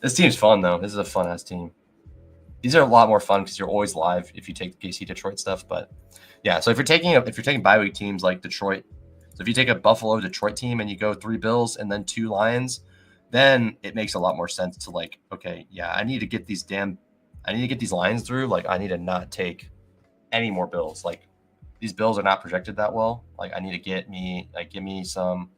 This team's fun though. This is a fun ass team. These are a lot more fun because you're always live if you take the KC Detroit stuff. But yeah, so if you're taking bye week teams like Detroit, so if you take a Buffalo Detroit team and you go 3 Bills and then 2 Lions, then it makes a lot more sense to like, okay, yeah, I need to get these Lions through. Like, I need to not take any more Bills. Like, these Bills are not projected that well. Like, I need to give me some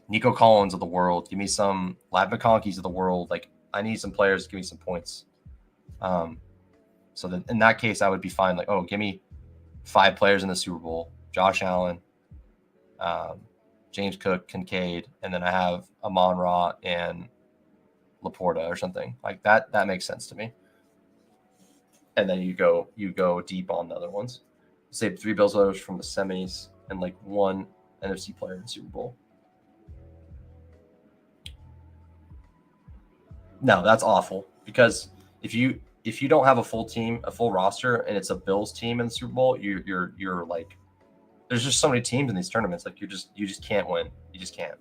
Nico Collins of the world. Give me some Ladd McConkey's of the world. Like, I need some players to give me some points. So then in that case, I would be fine. Like, oh, give me 5 players in the Super Bowl: Josh Allen, James Cook, Kincaid, and then I have Amon-Ra and Laporta or something like that. That makes sense to me. And then you go deep on the other ones. Say 3 Bills others from the semis and like 1 NFC player in the Super Bowl. No, that's awful, because if you don't have a full team, a full roster, and it's a Bills team in the Super Bowl, you're like, there's just so many teams in these tournaments. Like, you just can't win. You just can't.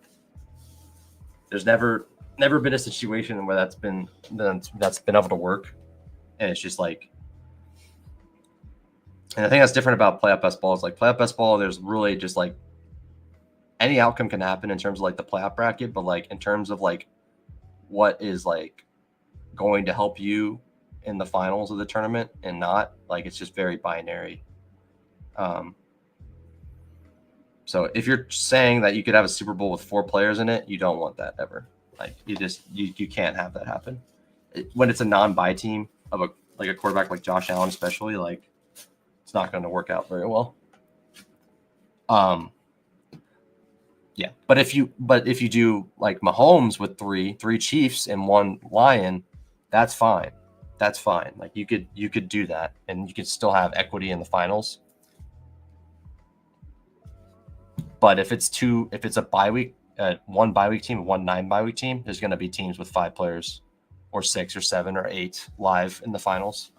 There's never been a situation where that's been able to work, and it's just like. And I think that's different about playoff best ball. Is like playoff best ball, there's really just like any outcome can happen in terms of like the playoff bracket, but like in terms of like what is like going to help you in the finals of the tournament and not, like, it's just very binary. So if you're saying that you could have a Super Bowl with 4 players in it, you don't want that ever. Like, you can't have that happen. When it's a non-bye team of a quarterback like Josh Allen, especially, like, it's not going to work out very well. Yeah, but if you do like Mahomes with three Chiefs and one Lion, that's fine. That's fine. Like you could do that, and you could still have equity in the finals. But if it's a bye week, one bye week team, one 9 bye week team, there's going to be teams with 5 players, or 6 or 7 or 8 live in the finals.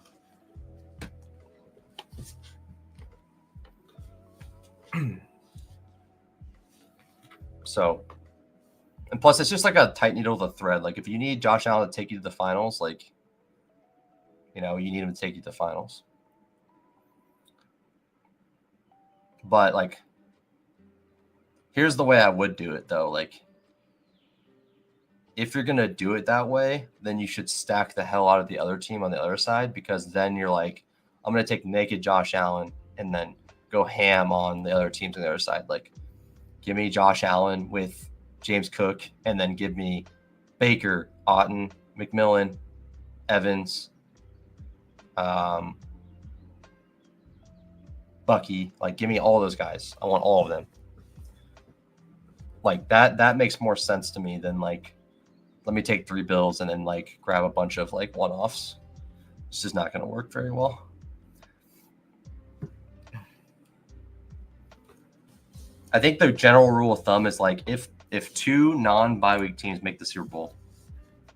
So, and plus it's just like a tight needle to thread. Like if you need Josh Allen to take you to the finals, like, you need him to take you to the finals. But like, here's the way I would do it though. Like, if you're gonna do it that way, then you should stack the hell out of the other team on the other side, because then you're like, I'm gonna take naked Josh Allen and then go ham on the other teams on the other side. Like, give me Josh Allen with James Cook, and then give me Baker, Otten, McMillan, Evans, Bucky. Like, give me all those guys. I want all of them. Like that makes more sense to me than like, let me take 3 Bills and then like grab a bunch of like one-offs. It's just not going to work very well. I think the general rule of thumb is like, if 2 non-bye week teams make the Super Bowl,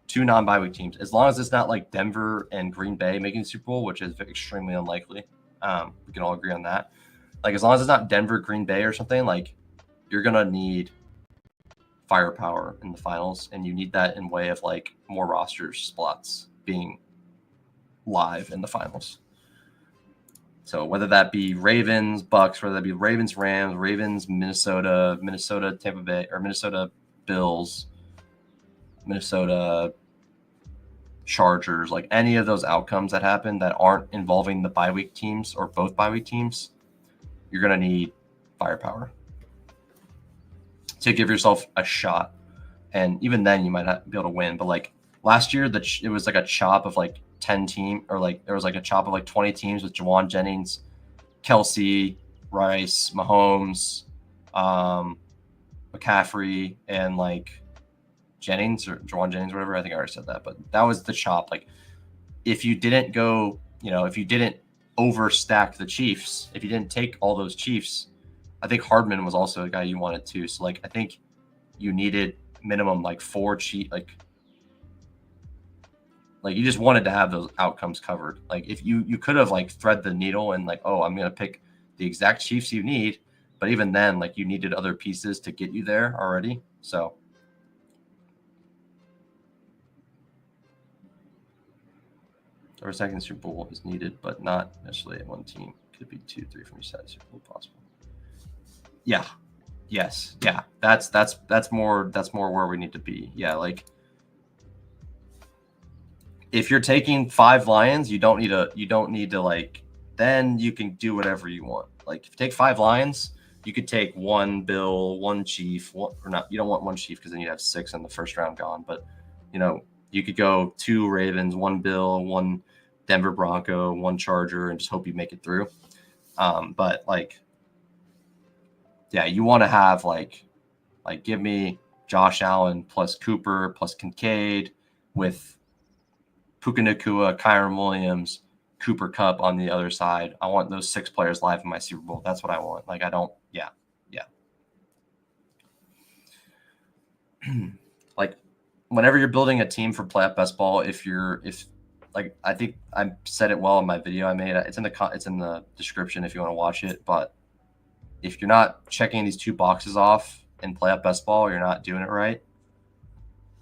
2 non-bye week teams, as long as it's not like Denver and Green Bay making the Super Bowl, which is extremely unlikely. We can all agree on that. Like, as long as it's not Denver, Green Bay or something, like, you're going to need firepower in the finals, and you need that in way of like more roster spots being live in the finals. So whether that be Ravens, Bucks, whether that be Ravens, Rams, Ravens, Minnesota, Tampa Bay, or Minnesota Bills, Minnesota Chargers, like any of those outcomes that happen that aren't involving the bye week teams or both bye week teams, you're going to need firepower to give yourself a shot. And even then you might not be able to win. But like last year, it was like a chop of like 10 team, or like there was like a chop of like 20 teams with Jawan Jennings, Kelsey, Rice, Mahomes, McCaffrey, and like Jennings, or Jawan Jennings, whatever. I think I already said that, but that was the chop. Like, if you didn't go, if you didn't overstack the Chiefs, if you didn't take all those Chiefs, I think Hardman was also a guy you wanted too. So like, I think you needed minimum like 4 Chiefs, like you just wanted to have those outcomes covered. Like, if you could have like thread the needle and like, oh, I'm going to pick the exact Chiefs you need. But even then, like, you needed other pieces to get you there already. So our second Super Bowl is needed, but not necessarily at one team. Could be 2, 3 from each side of Super Bowl possible. Yeah. Yes. Yeah. That's more where we need to be. Yeah. Like, if you're taking 5 Lions, you don't need to like, then you can do whatever you want. Like, if you take 5 Lions, you could take 1 Bill, 1 Chief, or not. You don't want 1 Chief because then you'd have 6 in the first round gone. But you could go 2 Ravens, 1 Bill, 1 Denver Bronco, 1 Charger, and just hope you make it through. But like, yeah, you want to have like give me Josh Allen plus Cooper plus Kincaid with Puka Nacua, Kyron Williams, Cooper Kupp on the other side. I want those 6 players live in my Super Bowl. That's what I want. Like, I don't, yeah. Like, whenever you're building a team for playoff best ball, I think I said it well in my video I made. It's in the description if you want to watch it. But if you're not checking these 2 boxes off in playoff best ball, you're not doing it right.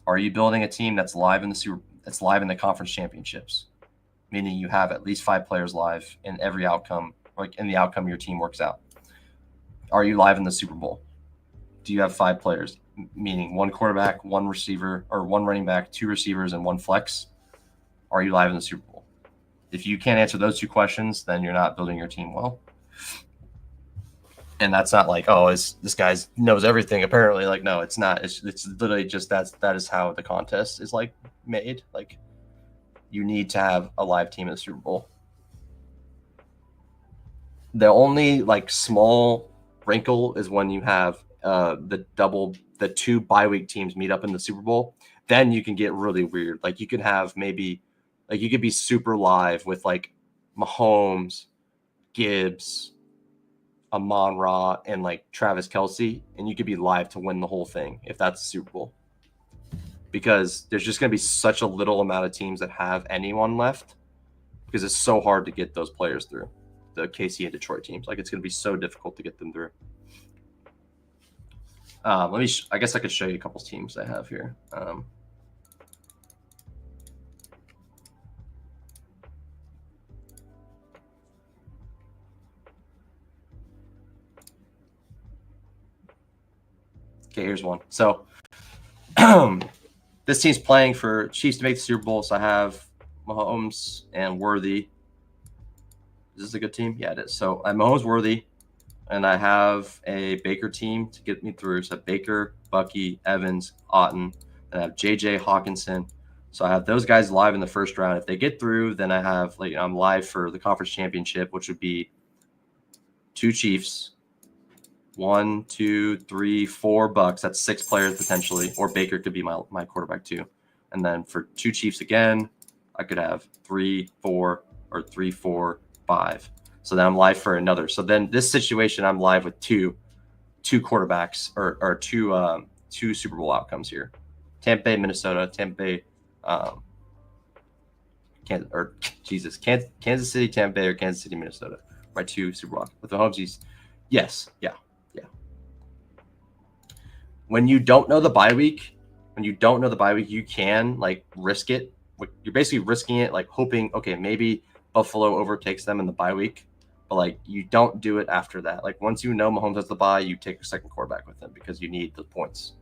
Are you building a team that's live in the conference championships, meaning you have at least 5 players live in every outcome, like in the outcome your team works out? Are you live in the Super Bowl? Do you have 5 players, meaning 1 quarterback, 1 receiver, or 1 running back, 2 receivers, and 1 flex? Are you live in the Super Bowl? If you can't answer those 2 questions, then you're not building your team well. And that's not like, oh, this guy knows everything. Apparently, like, no, it's not. It's literally just that is how the contest is like made. Like, you need to have a live team in the Super Bowl. The only like small wrinkle is when you have the 2 bye week teams meet up in the Super Bowl, then you can get really weird. Like you could have maybe like you could be super live with like Mahomes, Gibbs, Amon-Ra, and like Travis Kelce, and you could be live to win the whole thing if that's the Super Bowl. Because there's just going to be such a little amount of teams that have anyone left because it's so hard to get those players through the KC and Detroit teams. Like it's going to be so difficult to get them through. I guess I could show you a couple teams I have here. Okay, here's one. So this team's playing for Chiefs to make the Super Bowl. So I have Mahomes and Worthy. Is this a good team? Yeah, it is. So I have Mahomes, Worthy, and I have a Baker team to get me through. So I have Baker, Bucky, Evans, Otten, and I have JJ Hawkinson. So I have those guys live in the first round. If they get through, then I have I'm live for the conference championship, which would be 2 Chiefs, 1, 2, 3, 4 Bucks. That's 6 players potentially, or Baker could be my quarterback too. And then for 2 Chiefs again, I could have 3, 4, or 3, 4, 5. So then I'm live for another. So then this situation, I'm live with two quarterbacks or two Super Bowl outcomes here. Tampa Bay, Minnesota, Tampa Bay, Kansas City, Tampa Bay, or Kansas City, Minnesota. My 2 Super Bowl with the Mahomes. Yes, yeah. When you don't know the bye week, you can like risk it. You're basically risking it, like hoping, okay, maybe Buffalo overtakes them in the bye week, but like you don't do it after that. Like once you know Mahomes has the bye, you take a second quarterback with him because you need the points.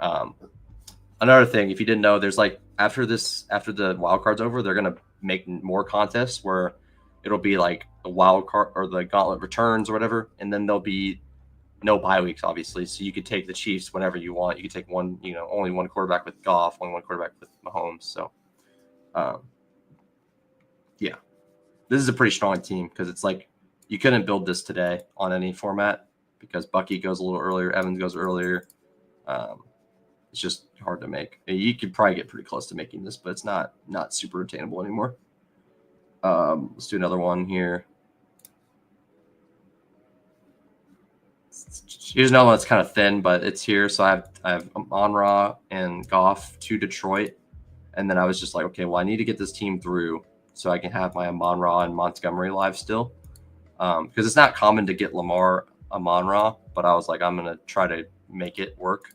Another thing, if you didn't know, there's like after the wild card's over, they're gonna make more contests where it'll be like the wild card or the gauntlet returns or whatever, and then there'll be no bye weeks, obviously. So you could take the Chiefs whenever you want. You could take one, only one quarterback with Goff, only one quarterback with Mahomes. So, yeah, this is a pretty strong team because it's like you couldn't build this today on any format because Bucky goes a little earlier, Evans goes earlier. It's just hard to make. You could probably get pretty close to making this, but it's not super attainable anymore. Let's do another one here. Here's another one that's kind of thin, but it's here. So I have Amon-Ra and Goff to Detroit. And then I was just like, okay, well, I need to get this team through so I can have my Amon-Ra and Montgomery live still. Because it's not common to get Lamar Amon-Ra, but I was like, I'm going to try to make it work.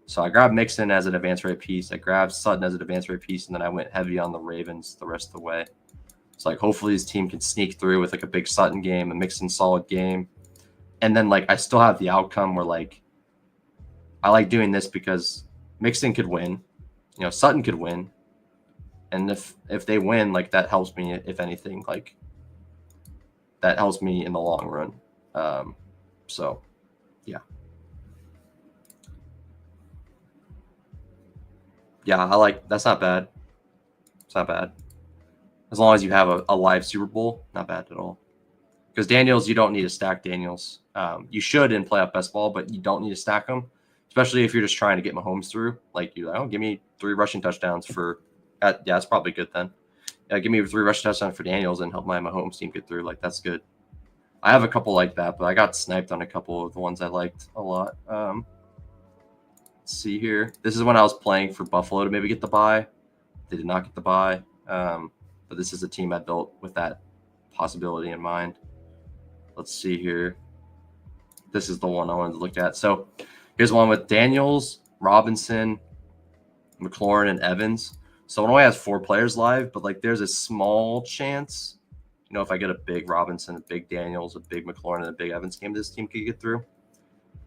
So I grabbed Mixon as an advanced rate piece. I grabbed Sutton as an advanced rate piece. And then I went heavy on the Ravens the rest of the way. It's like, hopefully this team can sneak through with like a big Sutton game, a Mixon solid game. And then, like, I still have the outcome where, like, I like doing this because Mixon could win. Sutton could win. And if they win, like, that helps me, if anything. Like, that helps me in the long run. So, yeah. Yeah, that's not bad. It's not bad. As long as you have a live Super Bowl, not bad at all. Because Daniels, you don't need to stack Daniels. You should in playoff best ball, but you don't need to stack them, especially if you're just trying to get Mahomes through. Like, give me 3 rushing touchdowns for that's probably good then. Give me 3 rushing touchdowns for Daniels and help my Mahomes team get through. Like, that's good. I have a couple like that, but I got sniped on a couple of the ones I liked a lot. Let's see here. This is when I was playing for Buffalo to maybe get the bye. They did not get the bye. But this is a team I built with that possibility in mind. Let's see here. This is the one I wanted to look at. So here's one with Daniels, Robinson, McLaurin, and Evans. So it only has 4 players live, but like there's a small chance, if I get a big Robinson, a big Daniels, a big McLaurin, and a big Evans game, this team could get through.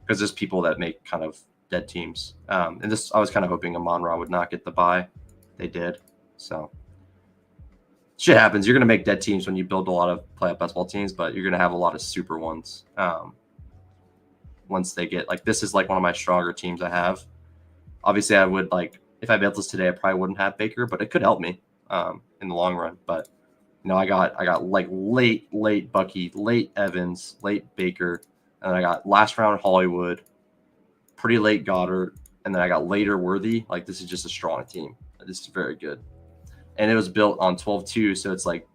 Because there's people that make kind of dead teams. And this, I was kind of hoping Amon-Ra would not get the bye. They did. So shit happens. You're going to make dead teams when you build a lot of playoff basketball teams, but you're going to have a lot of super ones once they get – like this is like one of my stronger teams I have. Obviously, I would like – if I built this today, I probably wouldn't have Baker, but it could help me in the long run. But, I got like late Bucky, late Evans, late Baker, and I got last round Hollywood, pretty late Goddard, and then I got later Worthy. Like, this is just a strong team. This is very good. And it was built on 12-2, so it's like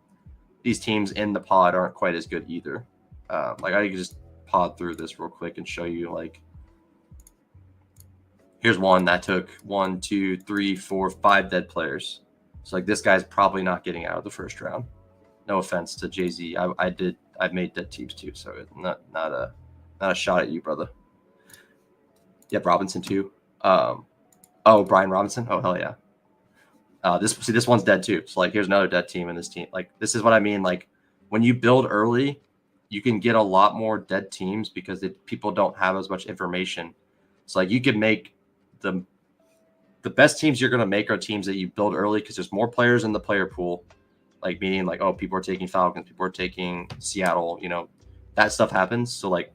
these teams in the pod aren't quite as good either. Like, I could just pod through this real quick and show you, like, here's one that took 1, 2, 3, 4, 5 dead players. So, like, this guy's probably not getting out of the first round. No offense to Jay-Z. I've made dead teams too, so not a shot at you, brother. Yep, Robinson too. Brian Robinson. Oh, hell yeah. This one's dead too. So, like, here's another dead team in this team. Like, this is what I mean. Like, when you build early, you can get a lot more dead teams because people don't have as much information. So, like, you could make the best teams you're going to make are teams that you build early because there's more players in the player pool. Like, meaning, like, oh, people are taking Falcons, people are taking Seattle, that stuff happens. So, like,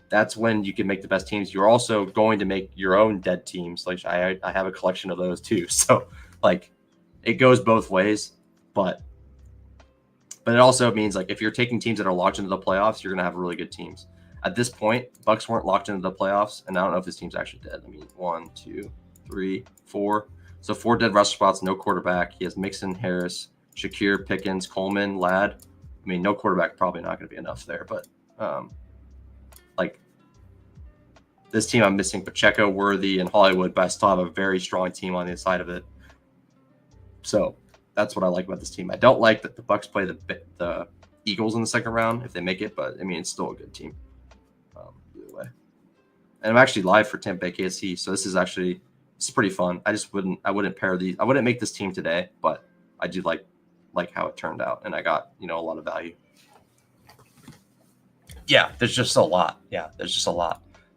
that's when you can make the best teams. You're also going to make your own dead teams. Like, I have a collection of those too. So, like, it goes both ways. But it also means, like, if you're taking teams that are locked into the playoffs, you're going to have really good teams. At this point, Bucks weren't locked into the playoffs, and I don't know if this team's actually dead. I mean, 1, 2, 3, 4. So 4 dead roster spots, no quarterback. He has Mixon, Harris, Shakir, Pickens, Coleman, Ladd. I mean, no quarterback, probably not going to be enough there. But, like, this team, I'm missing Pacheco, Worthy, and Hollywood, but I still have a very strong team on the inside of it. So that's what I like about this team. I don't like that the Bucks play the Eagles in the second round if they make it, but, I mean, it's still a good team either way. And I'm actually live for Tampa Bay KC, so this is pretty fun. I wouldn't pair these. I wouldn't make this team today, but I do like how it turned out, and I got a lot of value. Yeah, there's just a lot.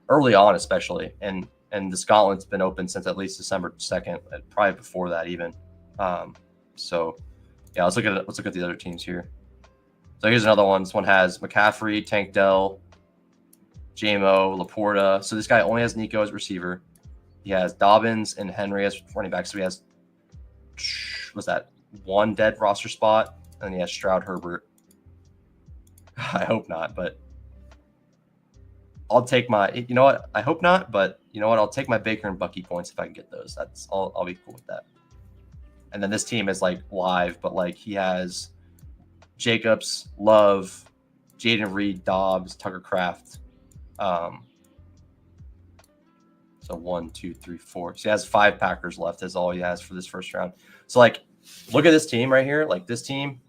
Early on, especially, and this gauntlet's been open since at least December 2nd, probably before that even. So yeah, let's look at the other teams here. So here's another one. This one has McCaffrey, Tank Dell, JMO, Laporta. So this guy only has Nico as receiver. He has Dobbins and Henry as running back. So he has, what's that, 1 dead roster spot, and then he has Stroud, Herbert. I hope not, but I'll take my. You know what? I hope not, but you know what? I'll take my Baker and Bucky points if I can get those. I'll be cool with that. And then this team is, like, live, but, like, he has Jacobs, Love, Jaden Reed, Dobbs, Tucker Kraft. So 1, 2, 3, 4. So he has 5 Packers left. Is all he has for this first round. So, like, look at this team right here. Like, this team,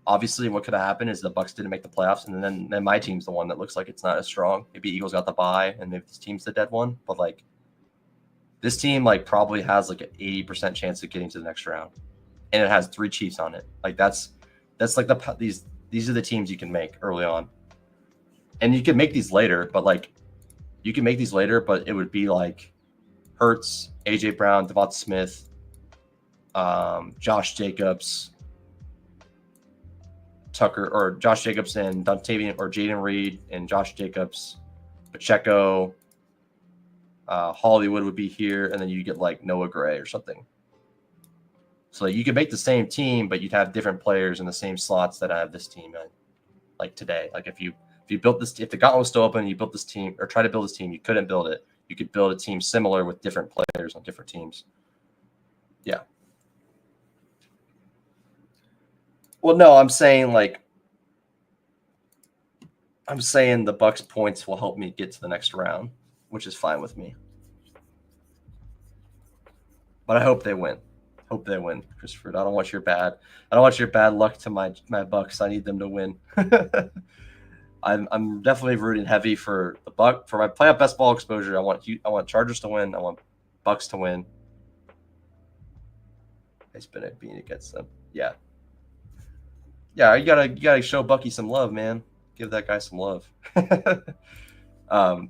obviously, what could have happened is the Bucks didn't make the playoffs, and then my team's the one that looks like it's not as strong. Maybe Eagles got the bye, and maybe this team's the dead one. But, like, this team, like, probably has, like, an 80% chance of getting to the next round, and it has 3 Chiefs on it. Like, that's like these are the teams you can make early on, and you can make these later. But, like, it would be like Hurts, AJ Brown, Devonta Smith, Josh Jacobs, Josh Jacobs and Dontavian, or Jaden Reed and Josh Jacobs, Pacheco, Hollywood would be here, and then you get, like, Noah Gray or something. So you could make the same team, but you'd have different players in the same slots that I have this team in, like today. Like, if you built this, if the gauntlet was still open, and you built this team or try to build this team, you couldn't build it. You could build a team similar with different players on different teams. Yeah. Well, no, I'm saying the Bucks points will help me get to the next round, which is fine with me. But I hope they win. Christopher. I don't want your bad luck to my Bucks. I need them to win. I'm definitely rooting heavy for the Buck for my playoff best ball exposure. I want Chargers to win. I want Bucks to win. It's been being against them. Yeah. You gotta show Bucky some love, man. Give that guy some love. But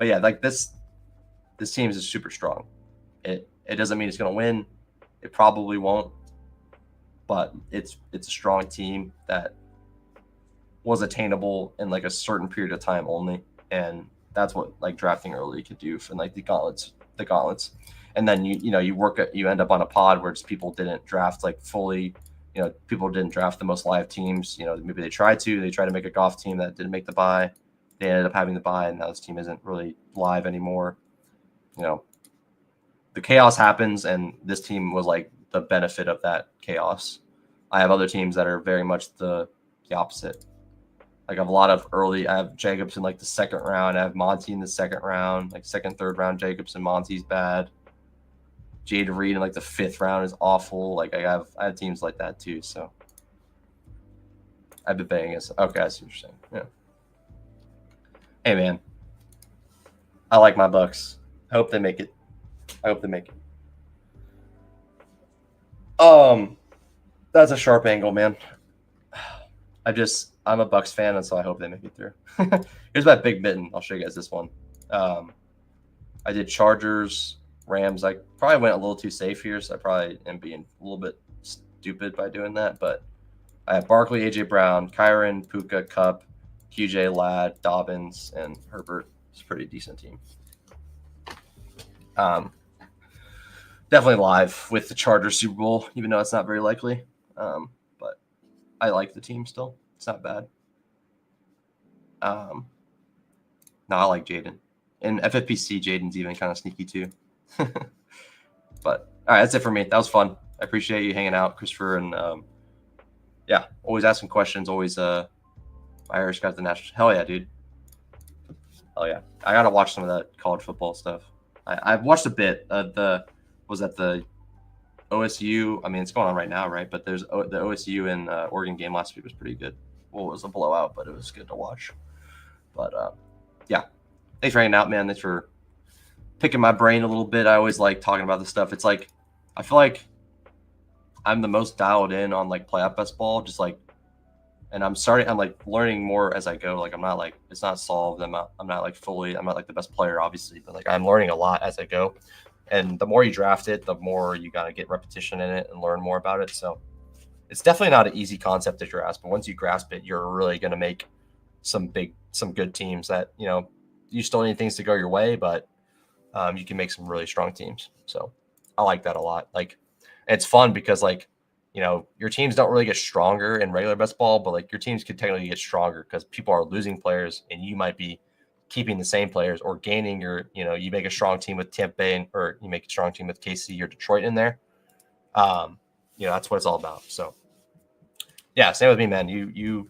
yeah, like this team is super strong. It doesn't mean it's gonna win. It probably won't. But it's a strong team that was attainable in, like, a certain period of time only, and that's what, like, drafting early could do for, like, the gauntlets. And then you end up on a pod where just people didn't draft, like, fully. People didn't draft the most live teams. Maybe they tried to make a golf team that didn't make the bye. They ended up having the bye, and now this team isn't really live anymore. you know, the chaos happens, and this team was like the benefit of that chaos. I have other teams that are very much the opposite. Like I have a lot of early. I have Jacobs in like the second round. I have Monty in the second round, like second, third round. Jacobs and Monty's bad. Jade Reed in like the fifth round is awful. Like I have teams like that too. So I've been betting against. Okay, I see what you're saying. Yeah. Hey man, I like my Bucks. I hope they make it. That's a sharp angle, man. I'm a Bucks fan, and so I hope they make it through. Here's my big mitten. I'll show you guys this one. I did Chargers, Rams. I probably went a little too safe here, so I probably am being a little bit stupid by doing that. But I have Barkley, AJ Brown, Kyron, Puka, Cup, QJ, Ladd, Dobbins, and Herbert. It's a pretty decent team. Definitely live with the Chargers Super Bowl, even though it's not very likely. But I like the team still. It's not bad. No, I like Jaden. In FFPC, Jaden's even kind of sneaky too. But all right, that's it for me. That was fun. I appreciate you hanging out, Christopher, and yeah, always asking questions. Always Irish got the national. Hell yeah, dude. Hell yeah. I gotta watch some of that college football stuff. I've watched a bit. The OSU. I mean, it's going on right now, right? But there's the OSU and Oregon game last week was pretty good. Well, it was a blowout, but it was good to watch. But yeah, thanks for hanging out, man. Thanks for picking my brain a little bit. I always like talking about this stuff. It's like I feel like I'm the most dialed in on like playoff best ball, just like, and I'm like learning more as I go. Like I'm not like it's not solved. I'm not like fully. I'm not like the best player, obviously, but like I'm learning a lot as I go. And the more you draft it, the more you gotta get repetition in it and learn more about it. So it's definitely not an easy concept to grasp, but once you grasp it, you're really gonna make some good teams that you still need things to go your way, but you can make some really strong teams. So I like that a lot. Like it's fun because like your teams don't really get stronger in regular best ball, but like your teams could technically get stronger because people are losing players and you might be keeping the same players or gaining you make a strong team with Tampa Bay or you make a strong team with KC or Detroit in there. That's what it's all about. So yeah, same with me, man. You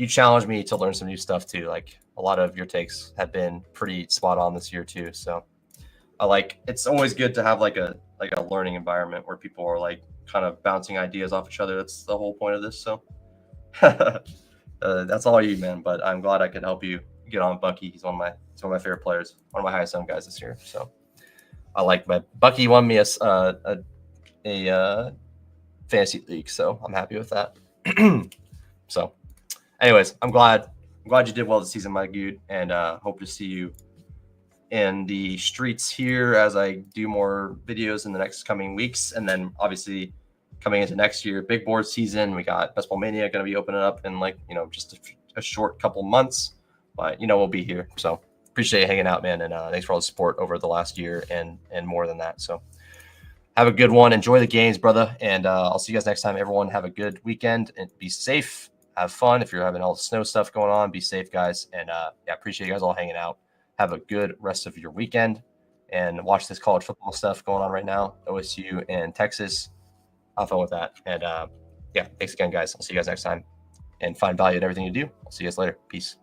challenge me to learn some new stuff too. Like a lot of your takes have been pretty spot on this year too. So it's always good to have like a learning environment where people are like kind of bouncing ideas off each other. That's the whole point of this. So that's all you, man. But I'm glad I could help you get on Bucky. He's one of my favorite players, one of my highest owned guys this year. So I like my Bucky won me a fantasy league, so I'm happy with that. So anyways, I'm glad you did well this season, my dude, and hope to see you in the streets here as I do more videos in the next coming weeks. And then obviously coming into next year, big board season, we got Bestball Mania going to be opening up in just a short couple months, but we'll be here. So appreciate you hanging out, man. And thanks for all the support over the last year and more than that. So have a good one. Enjoy the games, brother. And I'll see you guys next time. Everyone have a good weekend and be safe. Have fun. If you're having all the snow stuff going on, be safe, guys. And appreciate you guys all hanging out. Have a good rest of your weekend and watch this college football stuff going on right now. OSU and Texas. Have fun with that. And thanks again, guys. I'll see you guys next time and find value in everything you do. I'll see you guys later. Peace.